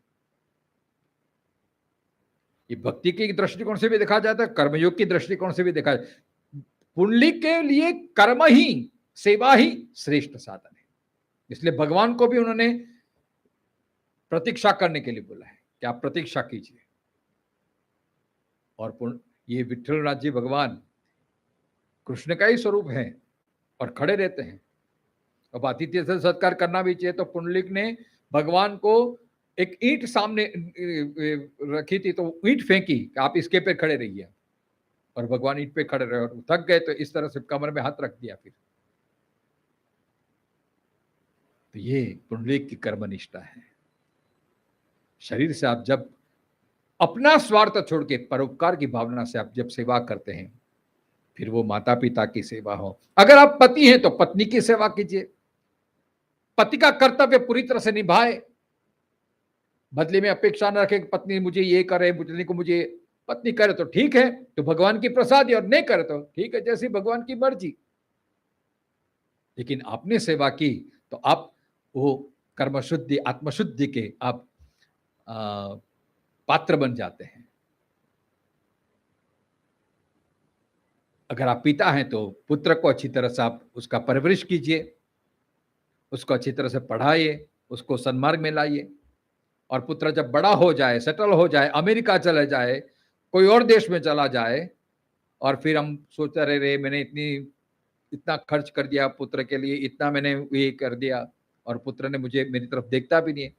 ये भक्ति के दृष्टिकोण से भी देखा जाता है, कर्मयोग की दृष्टिकोण से भी देखा जाता है। पुंडलिक के लिए कर्म ही, सेवा ही श्रेष्ठ साधन है, इसलिए भगवान को भी उन्होंने प्रतीक्षा करने के लिए बोला है कि आप प्रतीक्षा कीजिए। और ये विठलनाथ जी भगवान कृष्ण का ही स्वरूप है और खड़े रहते हैं। अब आतिथ्य से सत्कार करना भी चाहिए, तो पुंडलिक ने भगवान को एक ईंट सामने रखी थी, तो ईंट फेंकी कि आप इसके पे खड़े रहिए, और भगवान ईंट पे खड़े रहे और थक गए, तो इस तरह से कमर में हाथ रख दिया। फिर तो ये पुंडलिक की कर्मनिष्ठा है। शरीर से आप जब अपना स्वार्थ छोड़ के परोपकार की भावना से आप जब सेवा करते हैं, फिर वो माता पिता की सेवा हो, अगर आप पति हैं तो पत्नी की सेवा कीजिए, पति का कर्तव्य पूरी तरह से निभाए, बदले में अपेक्षा न रखे कि पत्नी मुझे ये करे, पत्नी को मुझे, पत्नी करे तो ठीक है, तो भगवान की प्रसादी, और नहीं करे तो ठीक है, जैसी भगवान की मर्जी। लेकिन आपने सेवा की तो आप वो कर्मशुद्धि, आत्मशुद्धि के आप पात्र बन जाते हैं। अगर आप पिता हैं तो पुत्र को अच्छी तरह से आप उसका परवरिश कीजिए, उसको अच्छी तरह से पढ़ाइए, उसको सन्मार्ग में लाइए, और पुत्र जब बड़ा हो जाए, सेटल हो जाए, अमेरिका चले जाए, कोई और देश में चला जाए, और फिर हम सोचते रहे मैंने इतना खर्च कर दिया पुत्र के लिए, इतना मैंने ये कर दिया, और पुत्र ने मुझे, मेरी तरफ देखता भी नहीं है।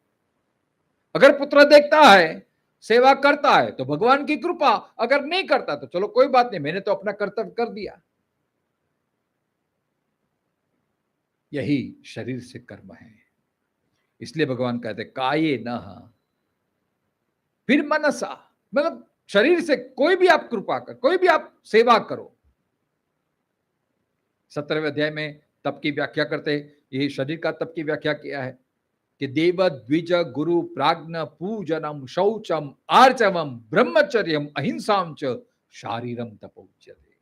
अगर पुत्र देखता है, सेवा करता है, तो भगवान की कृपा, अगर नहीं करता तो चलो कोई बात नहीं, मैंने तो अपना कर्तव्य कर दिया। यही शरीर से कर्म है। इसलिए भगवान कहते हैं काये नः, फिर मनसा, मतलब शरीर से कोई भी आप कृपा कर, कोई भी आप सेवा करो। 17वें अध्याय में तप की व्याख्या करते, ये शरीर का तप की व्याख्या किया है कि देव द्विज गुरु प्राज्ञ पूजनम शौचम आर्चवम ब्रह्मचर्यम अहिंसाम च शारीरम तपोच्यते।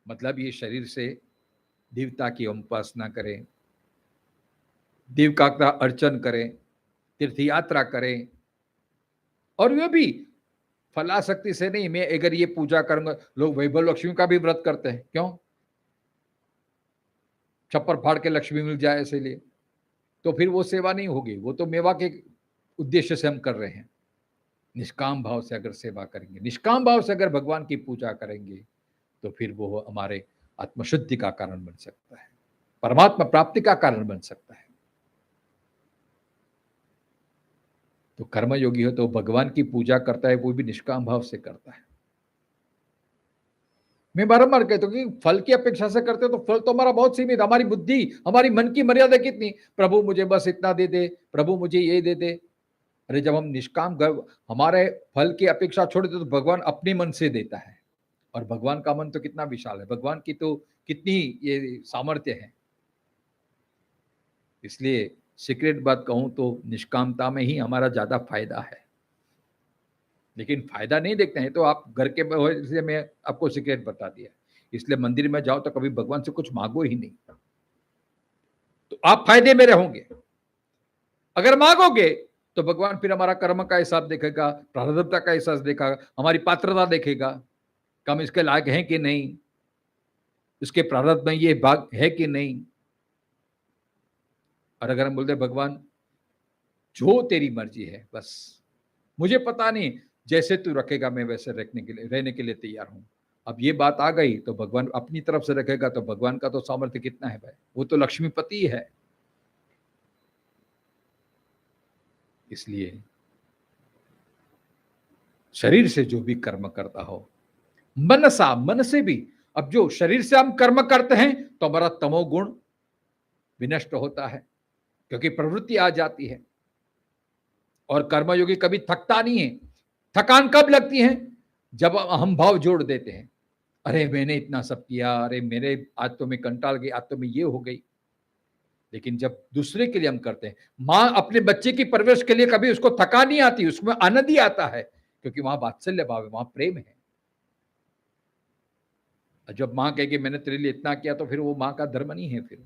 मतलब ये शरीर से देवता की उपासना करें, देव का अर्चन करें, तीर्थ यात्रा करें, और वे भी फलाशक्ति से नहीं, मैं अगर ये पूजा करूंगा, लोग वैभव लक्ष्मी का भी व्रत करते हैं, क्यों? छप्पर फाड़ के लक्ष्मी मिल जाए इसीलिए, तो फिर वो सेवा नहीं होगी, वो तो मेवा के उद्देश्य से हम कर रहे हैं। निष्काम भाव से अगर सेवा करेंगे, निष्काम भाव से अगर भगवान की पूजा करेंगे, तो फिर वो हमारे आत्मशुद्धि का कारण बन सकता है, परमात्मा प्राप्ति का कारण बन सकता है। तो कर्मयोगी हो तो भगवान की पूजा करता है, वो भी निष्काम भाव से करता है। मैं बारंबार कहता हूँ कि फल की अपेक्षा से करते हो तो फल तो हमारा बहुत सीमित, हमारी बुद्धि, हमारी मन की मर्यादा कितनी, प्रभु मुझे बस इतना दे दे, प्रभु मुझे ये दे दे। अरे जब हम निष्काम हमारे फल की अपेक्षा छोड़ दे तो भगवान अपने मन से देता है, और भगवान का मन तो कितना विशाल है, भगवान की तो कितनी ये सामर्थ्य है। इसलिए सीक्रेट बात कहूं तो निष्कामता में ही हमारा ज्यादा फायदा है, लेकिन फायदा नहीं देखते हैं। तो आप घर के इसलिए मैं आपको सीक्रेट बता दिया, इसलिए मंदिर में जाओ तो कभी भगवान से कुछ मांगो ही नहीं, तो आप फायदे में रहोगे। अगर मांगोगे तो भगवान फिर हमारा कर्म का हिसाब देखेगा, प्रारब्धता का हिसाब देखेगा, हमारी पात्रता देखेगा कि हम इसके लायक हैं कि नहीं, उसके प्रारब्ध में ये भाग है कि नहीं। और अगर हम बोलते भगवान जो तेरी मर्जी है, बस मुझे पता नहीं, जैसे तू रखेगा मैं वैसे रहने के लिए तैयार हूं। अब ये बात आ गई तो भगवान अपनी तरफ से रखेगा, तो भगवान का तो सामर्थ्य कितना है भाई, वो तो लक्ष्मीपति है। इसलिए शरीर से जो भी कर्म करता हो, मनसा, मन से भी, अब जो शरीर से हम कर्म करते हैं तो हमारा तमोगुण विनष्ट होता है, क्योंकि प्रवृत्ति आ जाती है। और कर्मयोगी कभी थकता नहीं है। थकान कब लगती है? जब हम भाव जोड़ देते हैं, अरे मैंने इतना सब किया, अरे मेरे आज तो मैं कंटाल गई, आज तो मैं ये हो गई। लेकिन जब दूसरे के लिए हम करते हैं, माँ अपने बच्चे की परवरिश के लिए कभी उसको थका नहीं आती, उसमें आनंद ही आता है, क्योंकि वहां वात्सल्य भाव है, वहां प्रेम है। जब माँ कहेगी मैंने तेरे लिए इतना किया, तो फिर वो माँ का धर्म नहीं है। फिर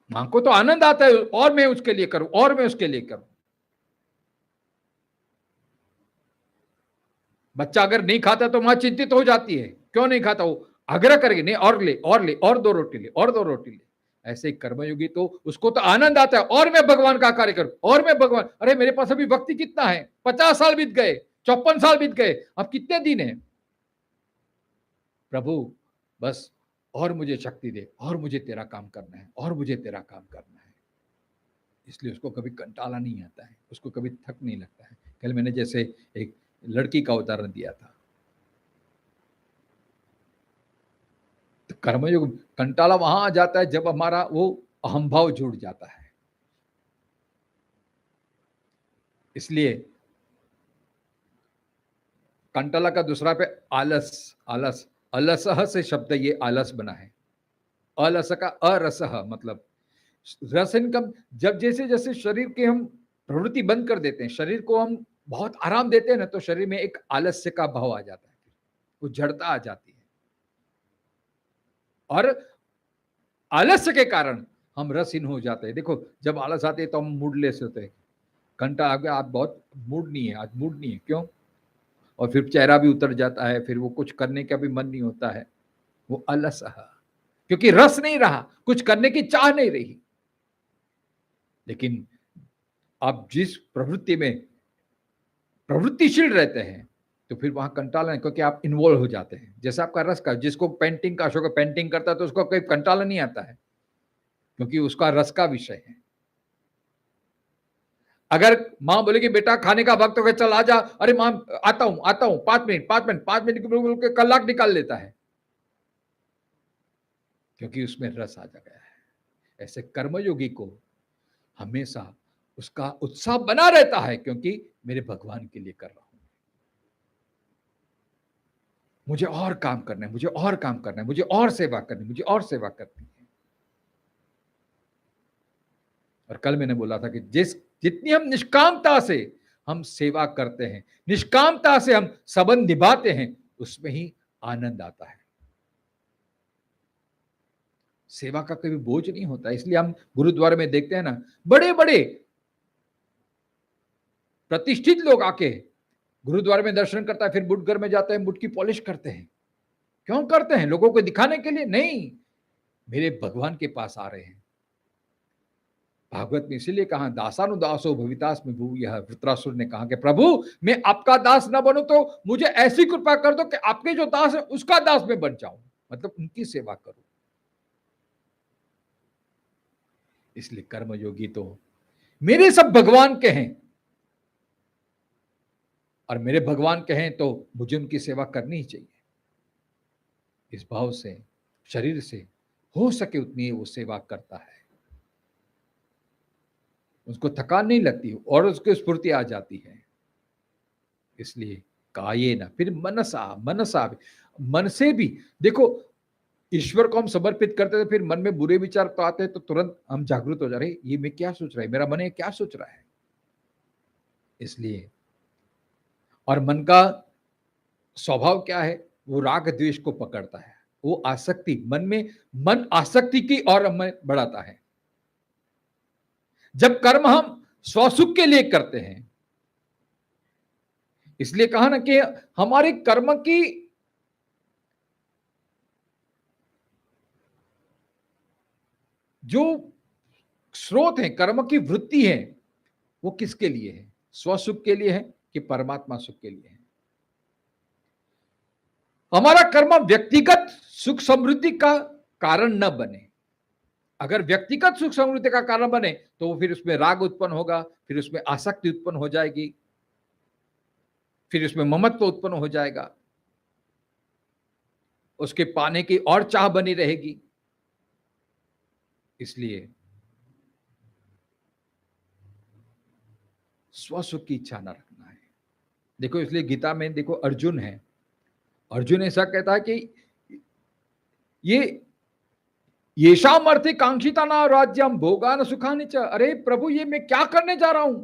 माँ को तो आनंद आता है, और मैं उसके लिए करूं, और मैं उसके लिए करूं। बच्चा अगर नहीं खाता तो माँ चिंतित हो जाती है, क्यों नहीं खाता, वो आग्रह करेगी, नहीं और ले, और ले, और 2 रोटी ले, और 2 रोटी ले। ऐसे ही कर्मयोगी तो उसको तो आनंद आता है, और मैं भगवान का कार्य करूं, और मैं भगवान, अरे मेरे पास अभी वक्त कितना है, 50 साल बीत गए, 54 साल बीत गए, अब कितने दिन है प्रभु, बस और मुझे शक्ति दे, और मुझे तेरा काम करना है, और मुझे तेरा काम करना है। इसलिए उसको कभी कंटाला नहीं आता है, उसको कभी थक नहीं लगता है। कल मैंने जैसे एक लड़की का उदाहरण दिया था, तो कर्मयोग कंटाला वहां आ जाता है जब हमारा वो अहम भाव जुड़ जाता है। इसलिए कंटाला का दूसरा पे आलस, आलस, अलसह से शब्द ये आलस बना है। अलस का अरसह मतलब रस इनकम। जब जैसे जैसे शरीर के हम प्रवृत्ति बंद कर देते हैं, शरीर को हम बहुत आराम देते हैं ना, तो शरीर में एक आलस्य का भाव आ जाता है, वो जड़ता आ जाती है, और आलस्य के कारण हम रसहीन हो जाते हैं। देखो जब आलस आते हैं तो हम मूडलेस होते हैं, घंटा आ गया, आज बहुत मूड नहीं है, आज मूड नहीं है, क्यों? और फिर चेहरा भी उतर जाता है, फिर वो कुछ करने का भी मन नहीं होता है, वो अलसह, क्योंकि रस नहीं रहा, कुछ करने की चाह नहीं रही। लेकिन आप जिस प्रवृत्ति में प्रवृत्तिशील रहते हैं, तो फिर वहां कंटाला नहीं, क्योंकि आप इन्वॉल्व हो जाते हैं। जैसे आपका रस का, जिसको पेंटिंग का शौक है, पेंटिंग करता है तो उसको कोई कंटाला नहीं आता है, क्योंकि उसका रस का विषय है। अगर माँ बोलेगी बेटा खाने का वक्त हो गया, चल आ जा, अरे माँ आता हूं 5 मिनट के कलाक निकाल लेता है, क्योंकि उसमें रस आ गया है। ऐसे कर्मयोगी को हमेशा उसका उत्साह बना रहता है, क्योंकि मेरे भगवान के लिए कर रहा हूं, मुझे और काम करना है, मुझे और काम करना है, मुझे और सेवा करनी, मुझे और सेवा करनी है। और कल मैंने बोला था कि जितनी हम निष्कामता से हम सेवा करते हैं, निष्कामता से हम संबंध निभाते हैं, उसमें ही आनंद आता है। सेवा का कभी बोझ नहीं होता। इसलिए हम गुरुद्वारे में देखते हैं ना, बड़े बड़े प्रतिष्ठित लोग आके गुरुद्वारे में दर्शन करता है, फिर बुट घर में जाते हैं, बुट की पॉलिश करते हैं। क्यों करते हैं? लोगों को दिखाने के लिए नहीं, मेरे भगवान के पास आ रहे हैं। भागवत में इसीलिए कहा दासानुदासो भवितास्मि भूयः, वृत्रासुर ने कहा कि प्रभु मैं आपका दास न बनूं तो मुझे ऐसी कृपा कर दो कि आपके जो दास है उसका दास मैं बन जाऊं, मतलब उनकी सेवा करूं। इसलिए कर्मयोगी तो मेरे सब भगवान के हैं, और मेरे भगवान के हैं तो मुझे उनकी सेवा करनी ही चाहिए। इस भाव से शरीर से हो सके उतनी वो सेवा करता है, उसको थकान नहीं लगती और उसको स्फूर्ति आ जाती है। इसलिए काये ना, फिर मनसा, मनसा भी, मन से भी देखो, ईश्वर को हम समर्पित करते थे, फिर मन में बुरे विचार तो आते हैं तो तुरंत हम जागृत हो जा रहे, ये मैं क्या सोच रहा है, मेरा मन ये क्या सोच रहा है। इसलिए और मन का स्वभाव क्या है, वो राग द्वेष को पकड़ता है, वो आसक्ति मन आसक्ति की ओर हमें बढ़ाता है। जब कर्म हम स्वसुख के लिए करते हैं, इसलिए कहा ना कि हमारे कर्म की जो स्रोत है, कर्म की वृत्ति है, वो किसके लिए है, स्वसुख के लिए है कि परमात्मा सुख के लिए है। हमारा कर्म व्यक्तिगत सुख समृद्धि का कारण न बने। अगर व्यक्तिगत सुख समृद्धि का कारण बने तो फिर उसमें राग उत्पन्न होगा, फिर उसमें आसक्ति उत्पन्न हो जाएगी, फिर उसमें ममत्व उत्पन्न हो जाएगा, उसके पाने की और चाह बनी रहेगी। इसलिए स्वसुख की इच्छा न रखना है। देखो, इसलिए गीता में देखो अर्जुन है, अर्जुन ऐसा कहता है कि येषाम अर्थे कांक्षिता ना राज्यम भोगान सुखानि च। अरे प्रभु, ये मैं क्या करने जा रहा हूं,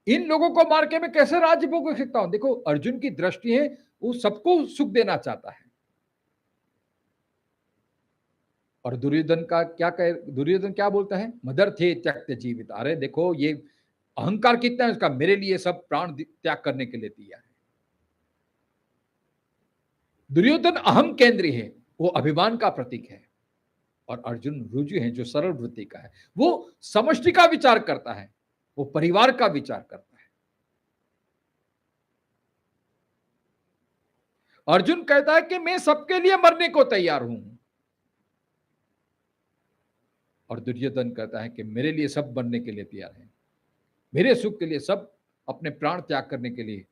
इन लोगों को मार के मैं कैसे राज्य भोग सकता हूं। देखो, अर्जुन की दृष्टि है, वो सबको सुख देना चाहता है। और दुर्योधन का क्या कहे, दुर्योधन क्या बोलता है, मदर थे त्यक्त जीवित। अरे देखो, ये अहंकार कितना है उसका, मेरे लिए सब प्राण त्याग करने के लिए दिया है। दुर्योधन अहम केंद्रीय है, वो अभिमान का प्रतीक है, और अर्जुन रुजु है जो सरल वृत्ति का है। वो समष्टि का विचार करता है, वो परिवार का विचार करता है। अर्जुन कहता है कि मैं सबके लिए मरने को तैयार हूं, और दुर्योधन कहता है कि मेरे लिए सब मरने के लिए तैयार है, मेरे सुख के लिए सब अपने प्राण त्याग करने के लिए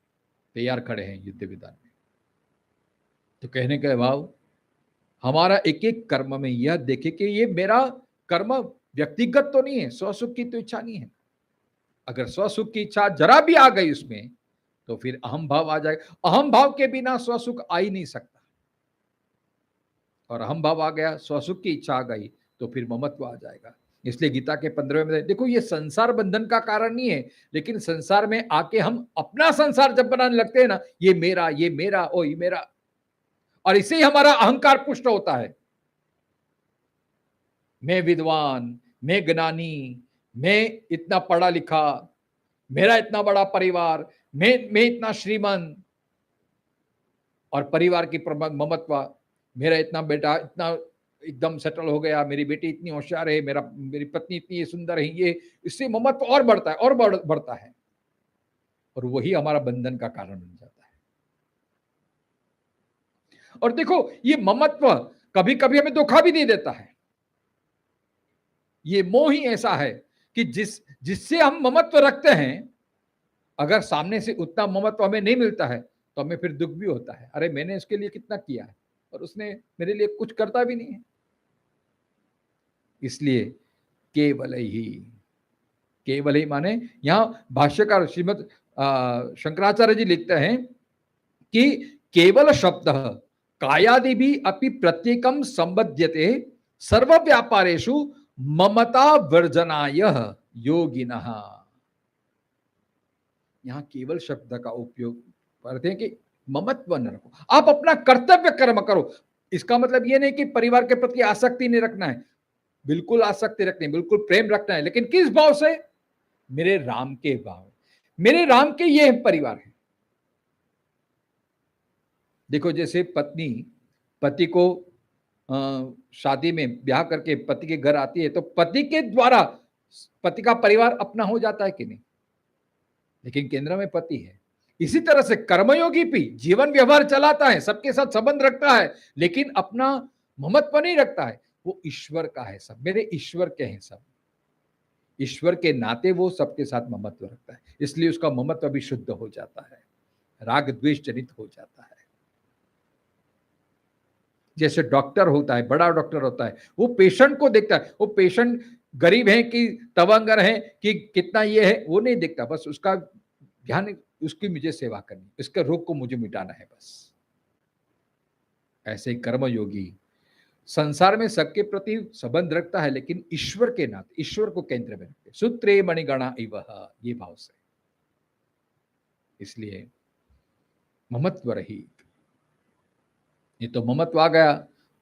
तैयार खड़े हैं युद्ध मैदान में। तो कहने का भाव, हमारा एक एक कर्म में यह देखे कि ये मेरा कर्म व्यक्तिगत तो नहीं है, स्वसुख की तो इच्छा नहीं है। अगर स्वसुख की इच्छा जरा भी आ गई उसमें तो फिर अहम भाव आ जाएगा। अहम भाव के बिना स्वसुख आ ही नहीं सकता, और अहम भाव आ गया, स्वसुख की इच्छा आ गई तो फिर ममत्व आ जाएगा। इसलिए गीता के 15वें में देखो, ये संसार बंधन का कारण नहीं है, लेकिन संसार में आके हम अपना संसार जब बनाने लगते हैं ना, ये मेरा, ये मेरा, ओ ये मेरा, और इससे ही हमारा अहंकार पुष्ट होता है। मैं विद्वान, मैं ज्ञानी, मैं इतना पढ़ा लिखा, मेरा इतना बड़ा परिवार, मैं इतना श्रीमंत, और परिवार की ममत्व, मेरा इतना बेटा इतना एकदम सेटल हो गया, मेरी बेटी इतनी होशियार है, मेरी पत्नी इतनी सुंदर है, ये इससे ममत्व और बढ़ता है और बढ़ता है, और वही हमारा बंधन का कारण बन जाता है। और देखो, ये ममत्व कभी कभी हमें धोखा भी दे देता है। ये मोह ही ऐसा है कि जिससे हम ममत्व रखते हैं, अगर सामने से उतना ममत्व हमें नहीं मिलता है तो हमें फिर दुख भी होता है। अरे मैंने उसके लिए कितना किया है और उसने मेरे लिए कुछ करता भी नहीं है। इसलिए केवल ही माने, यहां भाष्यकार श्रीमद शंकराचार्य जी लिखते हैं कि केवल शब्द कायादि भी अपि प्रत्येकम संबध्यते सर्व व्यापारेषु ममता वर्जनाय योगिनः। यहां केवल शब्द का उपयोग करते हैं कि ममत्व न रखो, आप अपना कर्तव्य कर्म करो। इसका मतलब यह नहीं कि परिवार के प्रति आसक्ति नहीं रखना है, बिल्कुल आसक्ति रखनी है, बिल्कुल प्रेम रखना है, लेकिन किस भाव से, मेरे राम के भाव, मेरे राम के ये परिवार है। देखो, जैसे पत्नी पति को शादी में ब्याह करके पति के घर आती है तो पति के द्वारा पति का परिवार अपना हो जाता है कि नहीं, लेकिन केंद्र में पति है। इसी तरह से कर्मयोगी भी जीवन व्यवहार चलाता है, सबके साथ संबंध रखता है, लेकिन अपना ममत्व नहीं रखता है। वो ईश्वर का है, सब मेरे ईश्वर के हैं, सब ईश्वर के नाते वो सबके साथ ममत्व रखता है, इसलिए उसका ममत्व भी शुद्ध हो जाता है, राग द्वेष जनित हो जाता है। जैसे डॉक्टर होता है, बड़ा डॉक्टर होता है, वो पेशेंट को देखता है, वो पेशेंट गरीब है कि तवंगर है कि कितना ये है वो नहीं देखता, बस उसका ध्यान, उसकी मुझे सेवा करनी, इसके रोग को मुझे मिटाना है बस। ऐसे कर्मयोगी संसार में सबके प्रति संबंध रखता है, लेकिन ईश्वर के नाते ईश्वर को केंद्र में रखते, सूत्रे मणिगणा इव, ये भाव से। इसलिए ममत्व रहित। ये तो ममत्व आ गया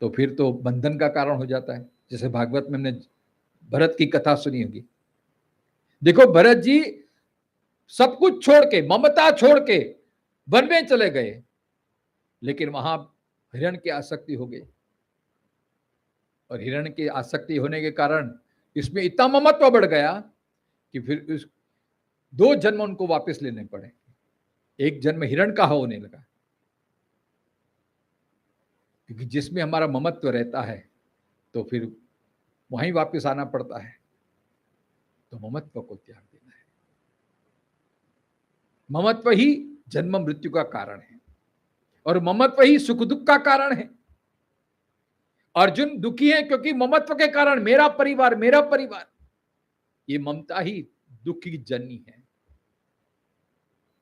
तो फिर तो बंधन का कारण हो जाता है। जैसे भागवत में हमने भरत की कथा सुनी होगी। देखो भरत जी सब कुछ छोड़ के, ममता छोड़ के वन में चले गए, लेकिन वहां हिरण की आसक्ति हो गई, और हिरण की आसक्ति होने के कारण इसमें इतना ममत्व बढ़ गया कि फिर उस 2 जन्म उनको वापस लेने पड़े। एक जन्म हिरण का होने लगा, क्योंकि जिसमें हमारा ममत्व रहता है तो फिर वहीं वापस आना पड़ता है। तो ममत्व को त्याग देना है। ममत्व ही जन्म मृत्यु का कारण है, और ममत्व ही सुख दुख का कारण है। अर्जुन दुखी है क्योंकि ममत्व के कारण मेरा परिवार, मेरा परिवार, ये ममता ही दुख की जननी है।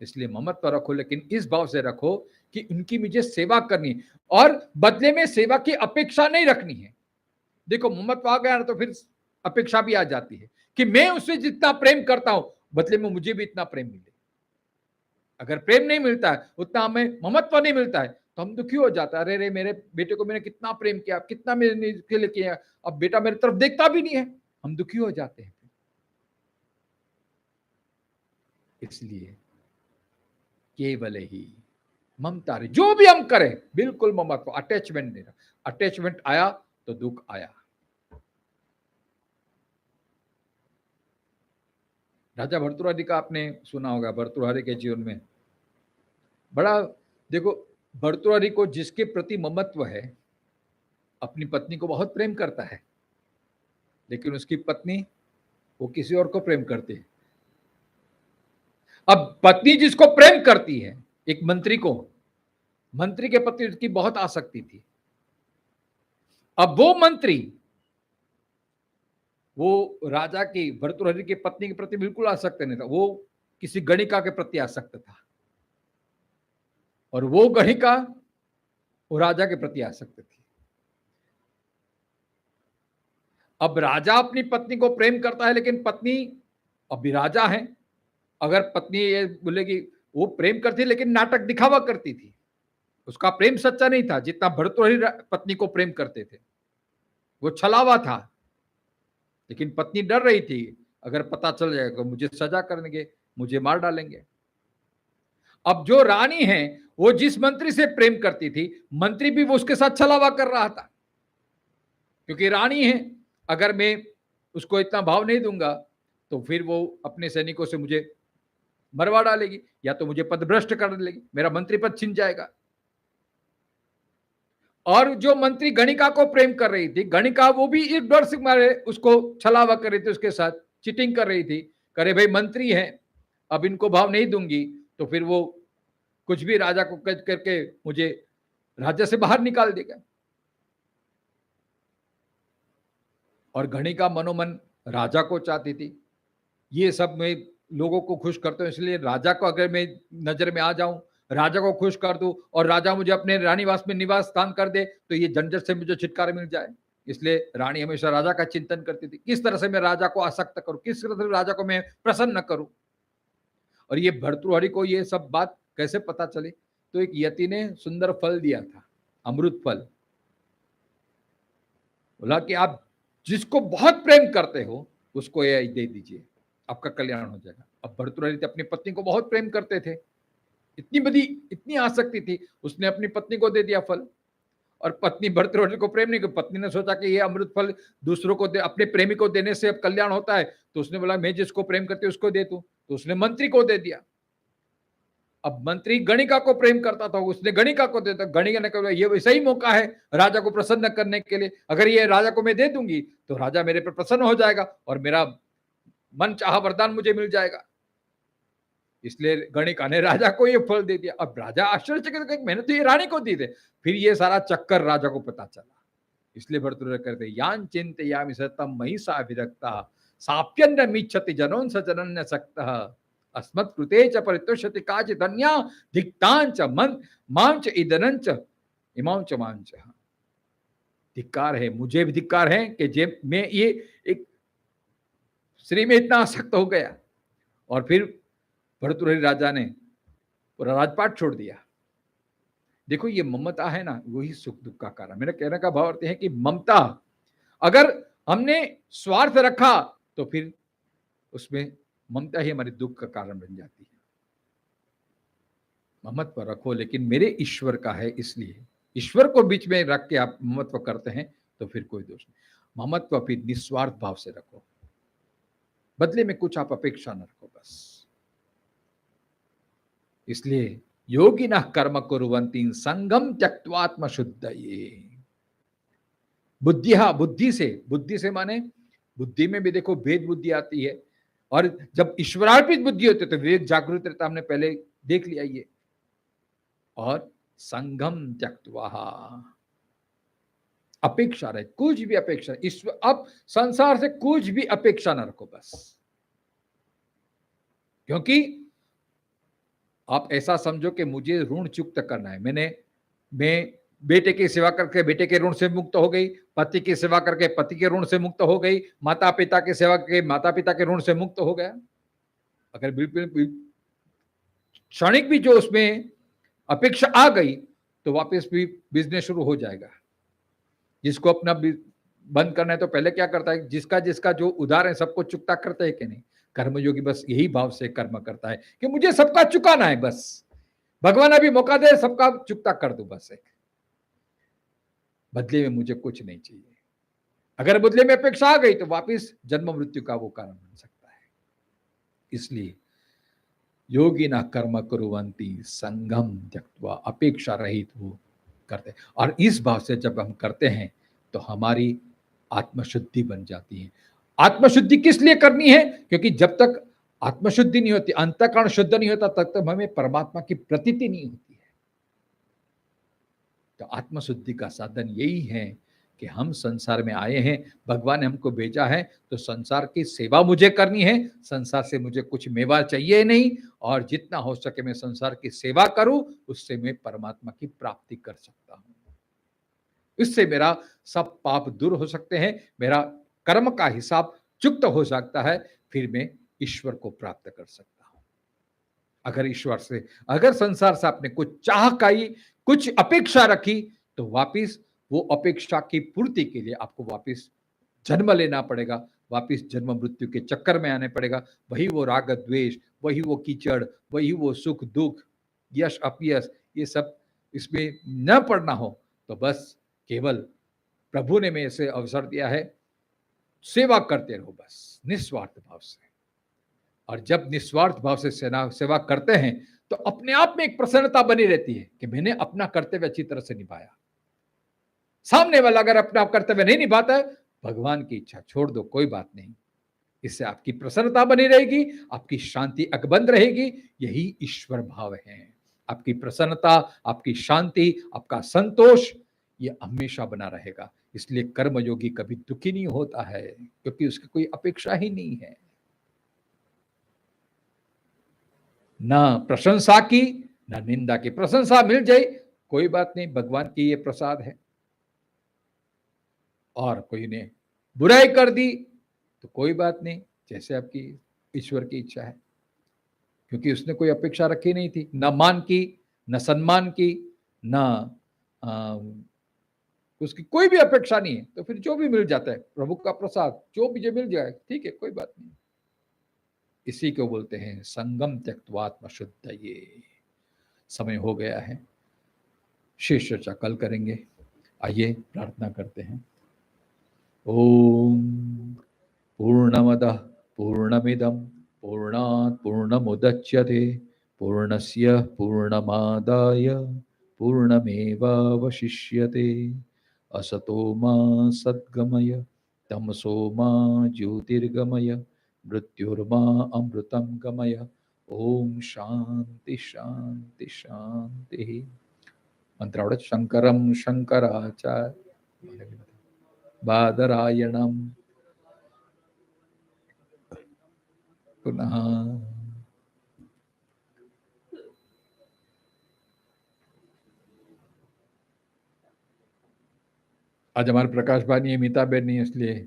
इसलिए ममत्व रखो, लेकिन इस भाव से रखो कि उनकी मुझे सेवा करनी, और बदले में सेवा की अपेक्षा नहीं रखनी है। देखो ममत्व आ गया तो फिर अपेक्षा भी आ जाती है कि मैं उससे जितना प्रेम करता हूं, बदले में मुझे भी इतना प्रेम मिले। अगर प्रेम नहीं मिलता है, उतना हमें ममत्व नहीं मिलता है, तो हम दुखी हो जाता है। अरे रे, मेरे बेटे को मैंने कितना प्रेम किया, कितना मेरे के लिए किया, अब बेटा मेरी तरफ देखता भी नहीं है, हम दुखी हो जाते हैं। इसलिए केवल ही ममता रे, जो भी हम करें बिल्कुल ममत्व, अटैचमेंट नहीं। अटैचमेंट आया तो दुख आया। राजा भर्तृहरि का आपने सुना होगा। भर्तृहरि के जीवन में बड़ा, देखो भर्तृहरि को जिसके प्रति ममत्व है, अपनी पत्नी को बहुत प्रेम करता है, लेकिन उसकी पत्नी वो किसी और को प्रेम करती है। अब पत्नी जिसको प्रेम करती है, एक मंत्री को, मंत्री के प्रति उसकी बहुत आसक्ति थी। अब वो मंत्री, वो राजा की, भर्तृहरि की पत्नी के प्रति बिल्कुल आसक्त नहीं था, वो किसी गणिका के प्रति आसक्त था, और वो गणिका वो राजा के प्रति आसक्त थी। अब राजा अपनी पत्नी को प्रेम करता है, लेकिन पत्नी, अभी राजा है, अगर पत्नी ये बोलेगी, वो प्रेम करती लेकिन नाटक दिखावा करती थी, उसका प्रेम सच्चा नहीं था जितना भर्तृहरि पत्नी को प्रेम करते थे, वो छलावा था। लेकिन पत्नी डर रही थी, अगर पता चल जाएगा तो मुझे सजा करेंगे, मुझे मार डालेंगे। अब जो रानी है, वो जिस मंत्री से प्रेम करती थी, मंत्री भी वो उसके साथ छलावा कर रहा था, क्योंकि रानी है, अगर मैं उसको इतना भाव नहीं दूंगा तो फिर वो अपने सैनिकों से मुझे मरवा डालेगी, या तो मुझे पदभ्रष्ट कर देगी, मेरा मंत्री पद छिन जाएगा। और जो मंत्री गणिका को प्रेम कर रही थी, गणिका वो भी एक डर से मारे उसको छलावा कर रही थी, उसके साथ चीटिंग कर रही थी, करे भाई मंत्री है, अब इनको भाव नहीं दूंगी तो फिर वो कुछ भी राजा को कैद करके मुझे राज्य से बाहर निकाल देगा। और गणिका मनोमन राजा को चाहती थी, ये सब मैं लोगों को खुश करता हूं, इसलिए राजा को अगर मैं नजर में आ जाऊं, राजा को खुश कर दूं, और राजा मुझे अपने रानीवास में निवास स्थान कर दे, तो ये झंझट से मुझे छुटकारा मिल जाए। इसलिए रानी हमेशा राजा का चिंतन करती थी, किस तरह से मैं राजा को आसक्त करूं, किस तरह से राजा को मैं प्रसन्न करूं। और ये भर्तृहरि को ये सब बात कैसे पता चली, तो एक यति ने सुंदर फल दिया था, अमृत फल। बोला कि आप जिसको बहुत प्रेम करते हो उसको ये दे दीजिए, आपका कल्याण हो जाएगा। अब भर्तृहरि अपनी पत्नी को बहुत प्रेम करते थे, इतनी आसक्ति थी, उसने अपनी पत्नी को दे दिया फल। और पत्नी भर्तृहरि को प्रेम नहीं, पत्नी ने सोचा कि ये अमृत फल दूसरों को दे, अपने प्रेमी को देने से अब कल्याण होता है, तो उसने बोला मैं जिसको प्रेम करती हूँ उसको दे दूं, तो उसने मंत्री को दे दिया। अब मंत्री गणिका को प्रेम करता था, उसने गणिका को दे दिया। गणिका ने कहा ये सही मौका है राजा को प्रसन्न करने के लिए, अगर ये राजा को मैं दे दूंगी तो राजा मेरे पर प्रसन्न हो जाएगा और मेरा मन चाहा वरदान मुझे मिल जाएगा। इसलिए गणिका ने राजा को ये फल दे दिया। अब राजा आश्चर्यचकित, मैंने तो ये रानी को दी थे। फिर ये सारा चक्कर राजा को पता चला। इसलिए भर्तृहरि कहते यान चिंतयामि सततं मयि सा विरक्तः साप्यन्न मिच्छति जनों स जनन्य सक्तः अस्मत् कृते च परितोषति काचित् अन्या धिक्तांच मांच इदनंच इमांच मांच। धिक्कार है, मुझे भी धिक्कार है कि जे मैं ये एक स्त्री में इतना आसक्त हो गया और फिर भरतुहरि राजा ने पूरा राजपाट छोड़ दिया। देखो ये ममता है ना, वही सुख दुख का कारण। मेरा कहने का भाव अर्थ है कि ममता अगर हमने स्वार्थ रखा तो फिर उसमें ममता ही हमारे दुख का कारण बन जाती है। ममत्व रखो लेकिन मेरे ईश्वर का है, इसलिए ईश्वर को बीच में रख के आप ममत्व करते हैं तो फिर कोई दोष नहीं। ममत्व फिर निस्वार्थ भाव से रखो, बदले में कुछ आप अपेक्षा न रखो बस। इसलिए योगिनः कर्म कुर्वन्ति संगम त्यक्त्वात्म शुद्धये। बुद्धि से माने बुद्धि में भी देखो भेद बुद्धि आती है, और जब ईश्वरार्पित बुद्धि होती है तो विवेक जागृत रहता, हमने पहले देख लिया ये। और संगम त्यक्त्वा, अपेक्षा रहे, कुछ भी अपेक्षा, ईश्वर अब संसार से कुछ भी अपेक्षा ना रखो बस। क्योंकि आप ऐसा समझो कि मुझे ऋण चुकता करना है, मैं बेटे की सेवा करके बेटे के ऋण से मुक्त हो गई, पति की सेवा करके पति के ऋण से मुक्त हो गई, माता पिता की सेवा करके माता पिता के ऋण से मुक्त हो गया। अगर बिल्कुल क्षणिक भी जो उसमें अपेक्षा आ गई तो वापस भी बिजनेस शुरू हो जाएगा। जिसको अपना बंद करना है तो पहले क्या करता है, जिसका जिसका जो उधार है सबको चुकता करता है कि नहीं। कर्मयोगी बस यही भाव से कर्म करता है कि मुझे सबका चुकाना है, बस भगवान अभी मौका दे सबका चुकता कर दो, बस एक बदले में मुझे कुछ नहीं चाहिए। अगर बदले में अपेक्षा आ गई तो वापिस जन्म मृत्यु का वो कारण बन सकता है। इसलिए योगिनः कर्म कुर्वन्ति संगम त्यक्त्वा, अपेक्षा रहित वो करते हैं। और इस भाव से जब हम करते हैं तो हमारी आत्मशुद्धि बन जाती है। आत्मशुद्धि किस लिए करनी है? क्योंकि जब तक आत्मशुद्धि नहीं होती, अंतःकरण शुद्ध नहीं होता, तब तक हमें परमात्मा की प्रतीति नहीं होती है। तो आत्मशुद्धि का साधन यही है कि हम संसार में आए हैं, भगवान ने हमको भेजा है तो संसार की सेवा मुझे करनी है। संसार से मुझे कुछ मेवा चाहिए नहीं, और जितना हो सके मैं संसार की सेवा करूं, उससे मैं परमात्मा की प्राप्ति कर सकता हूं। इससे मेरा सब पाप दूर हो सकते हैं, मेरा कर्म का हिसाब चुक्त हो सकता है, फिर मैं ईश्वर को प्राप्त कर सकता हूं। अगर ईश्वर से, अगर संसार से आपने कुछ चाह काई, कुछ अपेक्षा रखी, तो वापिस वो अपेक्षा की पूर्ति के लिए आपको वापिस जन्म लेना पड़ेगा, वापिस जन्म मृत्यु के चक्कर में आने पड़ेगा। वही वो राग द्वेष, वही वो कीचड़, वही वो सुख दुख, यश अपयश, ये सब इसमें न पड़ना हो तो बस केवल प्रभु ने मेरे से अवसर दिया है, सेवा करते रहो बस निस्वार्थ भाव से। और जब निस्वार्थ भाव से सेवा करते हैं तो अपने आप में एक प्रसन्नता बनी रहती है कि मैंने अपना कर्तव्य अच्छी तरह से निभाया। सामने वाला अगर अपना कर्तव्य नहीं निभाता है, भगवान की इच्छा छोड़ दो, कोई बात नहीं। इससे आपकी प्रसन्नता बनी रहेगी, आपकी शांति अकबंध रहेगी। यही ईश्वर भाव है। आपकी प्रसन्नता, आपकी शांति, आपका संतोष, ये हमेशा बना रहेगा। इसलिए कर्मयोगी कभी दुखी नहीं होता है, क्योंकि उसकी कोई अपेक्षा ही नहीं है, ना प्रशंसा की ना निंदा की। प्रशंसा मिल जाए कोई बात नहीं, भगवान की ये प्रसाद है। और कोई ने बुराई कर दी तो कोई बात नहीं, जैसे आपकी ईश्वर की इच्छा है, क्योंकि उसने कोई अपेक्षा रखी नहीं थी, न मान की, न सम्मान की, न उसकी कोई भी अपेक्षा नहीं है। तो फिर जो भी मिल जाता है प्रभु का प्रसाद, जो भी जो मिल जाए ठीक है, कोई बात नहीं। इसी को बोलते हैं संगम त्यक्त्वात्म शुद्धये। समय हो गया है, शेष चर्चा कल करेंगे। आइए प्रार्थना करते हैं। ओम पूर्णमदः पूर्णमिदं पूर्णात् पूर्णमुदच्यते पूर्णस्य पूर्णमादाय पूर्णमेवावशिष्यते। असतो मा सद्गमय तमसो मा ज्योतिर्गमय मृत्युर्मा अमृतं गमय। ओम शांति शांति शांति। मंत्रावळत शंकरं शंकराचार्य बादरायणं पुनः। आज हमारे प्रकाश भाई मीताबेन नहीं, इसलिए,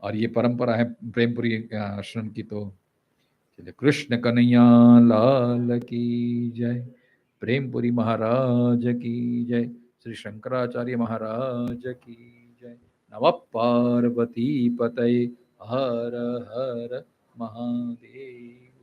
और ये परंपरा है प्रेमपुरी आश्रम की, तो चलिए कृष्ण कन्हैया लाल की जय, प्रेमपुरी महाराज की जय, श्री शंकराचार्य महाराज की जय। नमः पार्वती पतये, हर हर महादेव।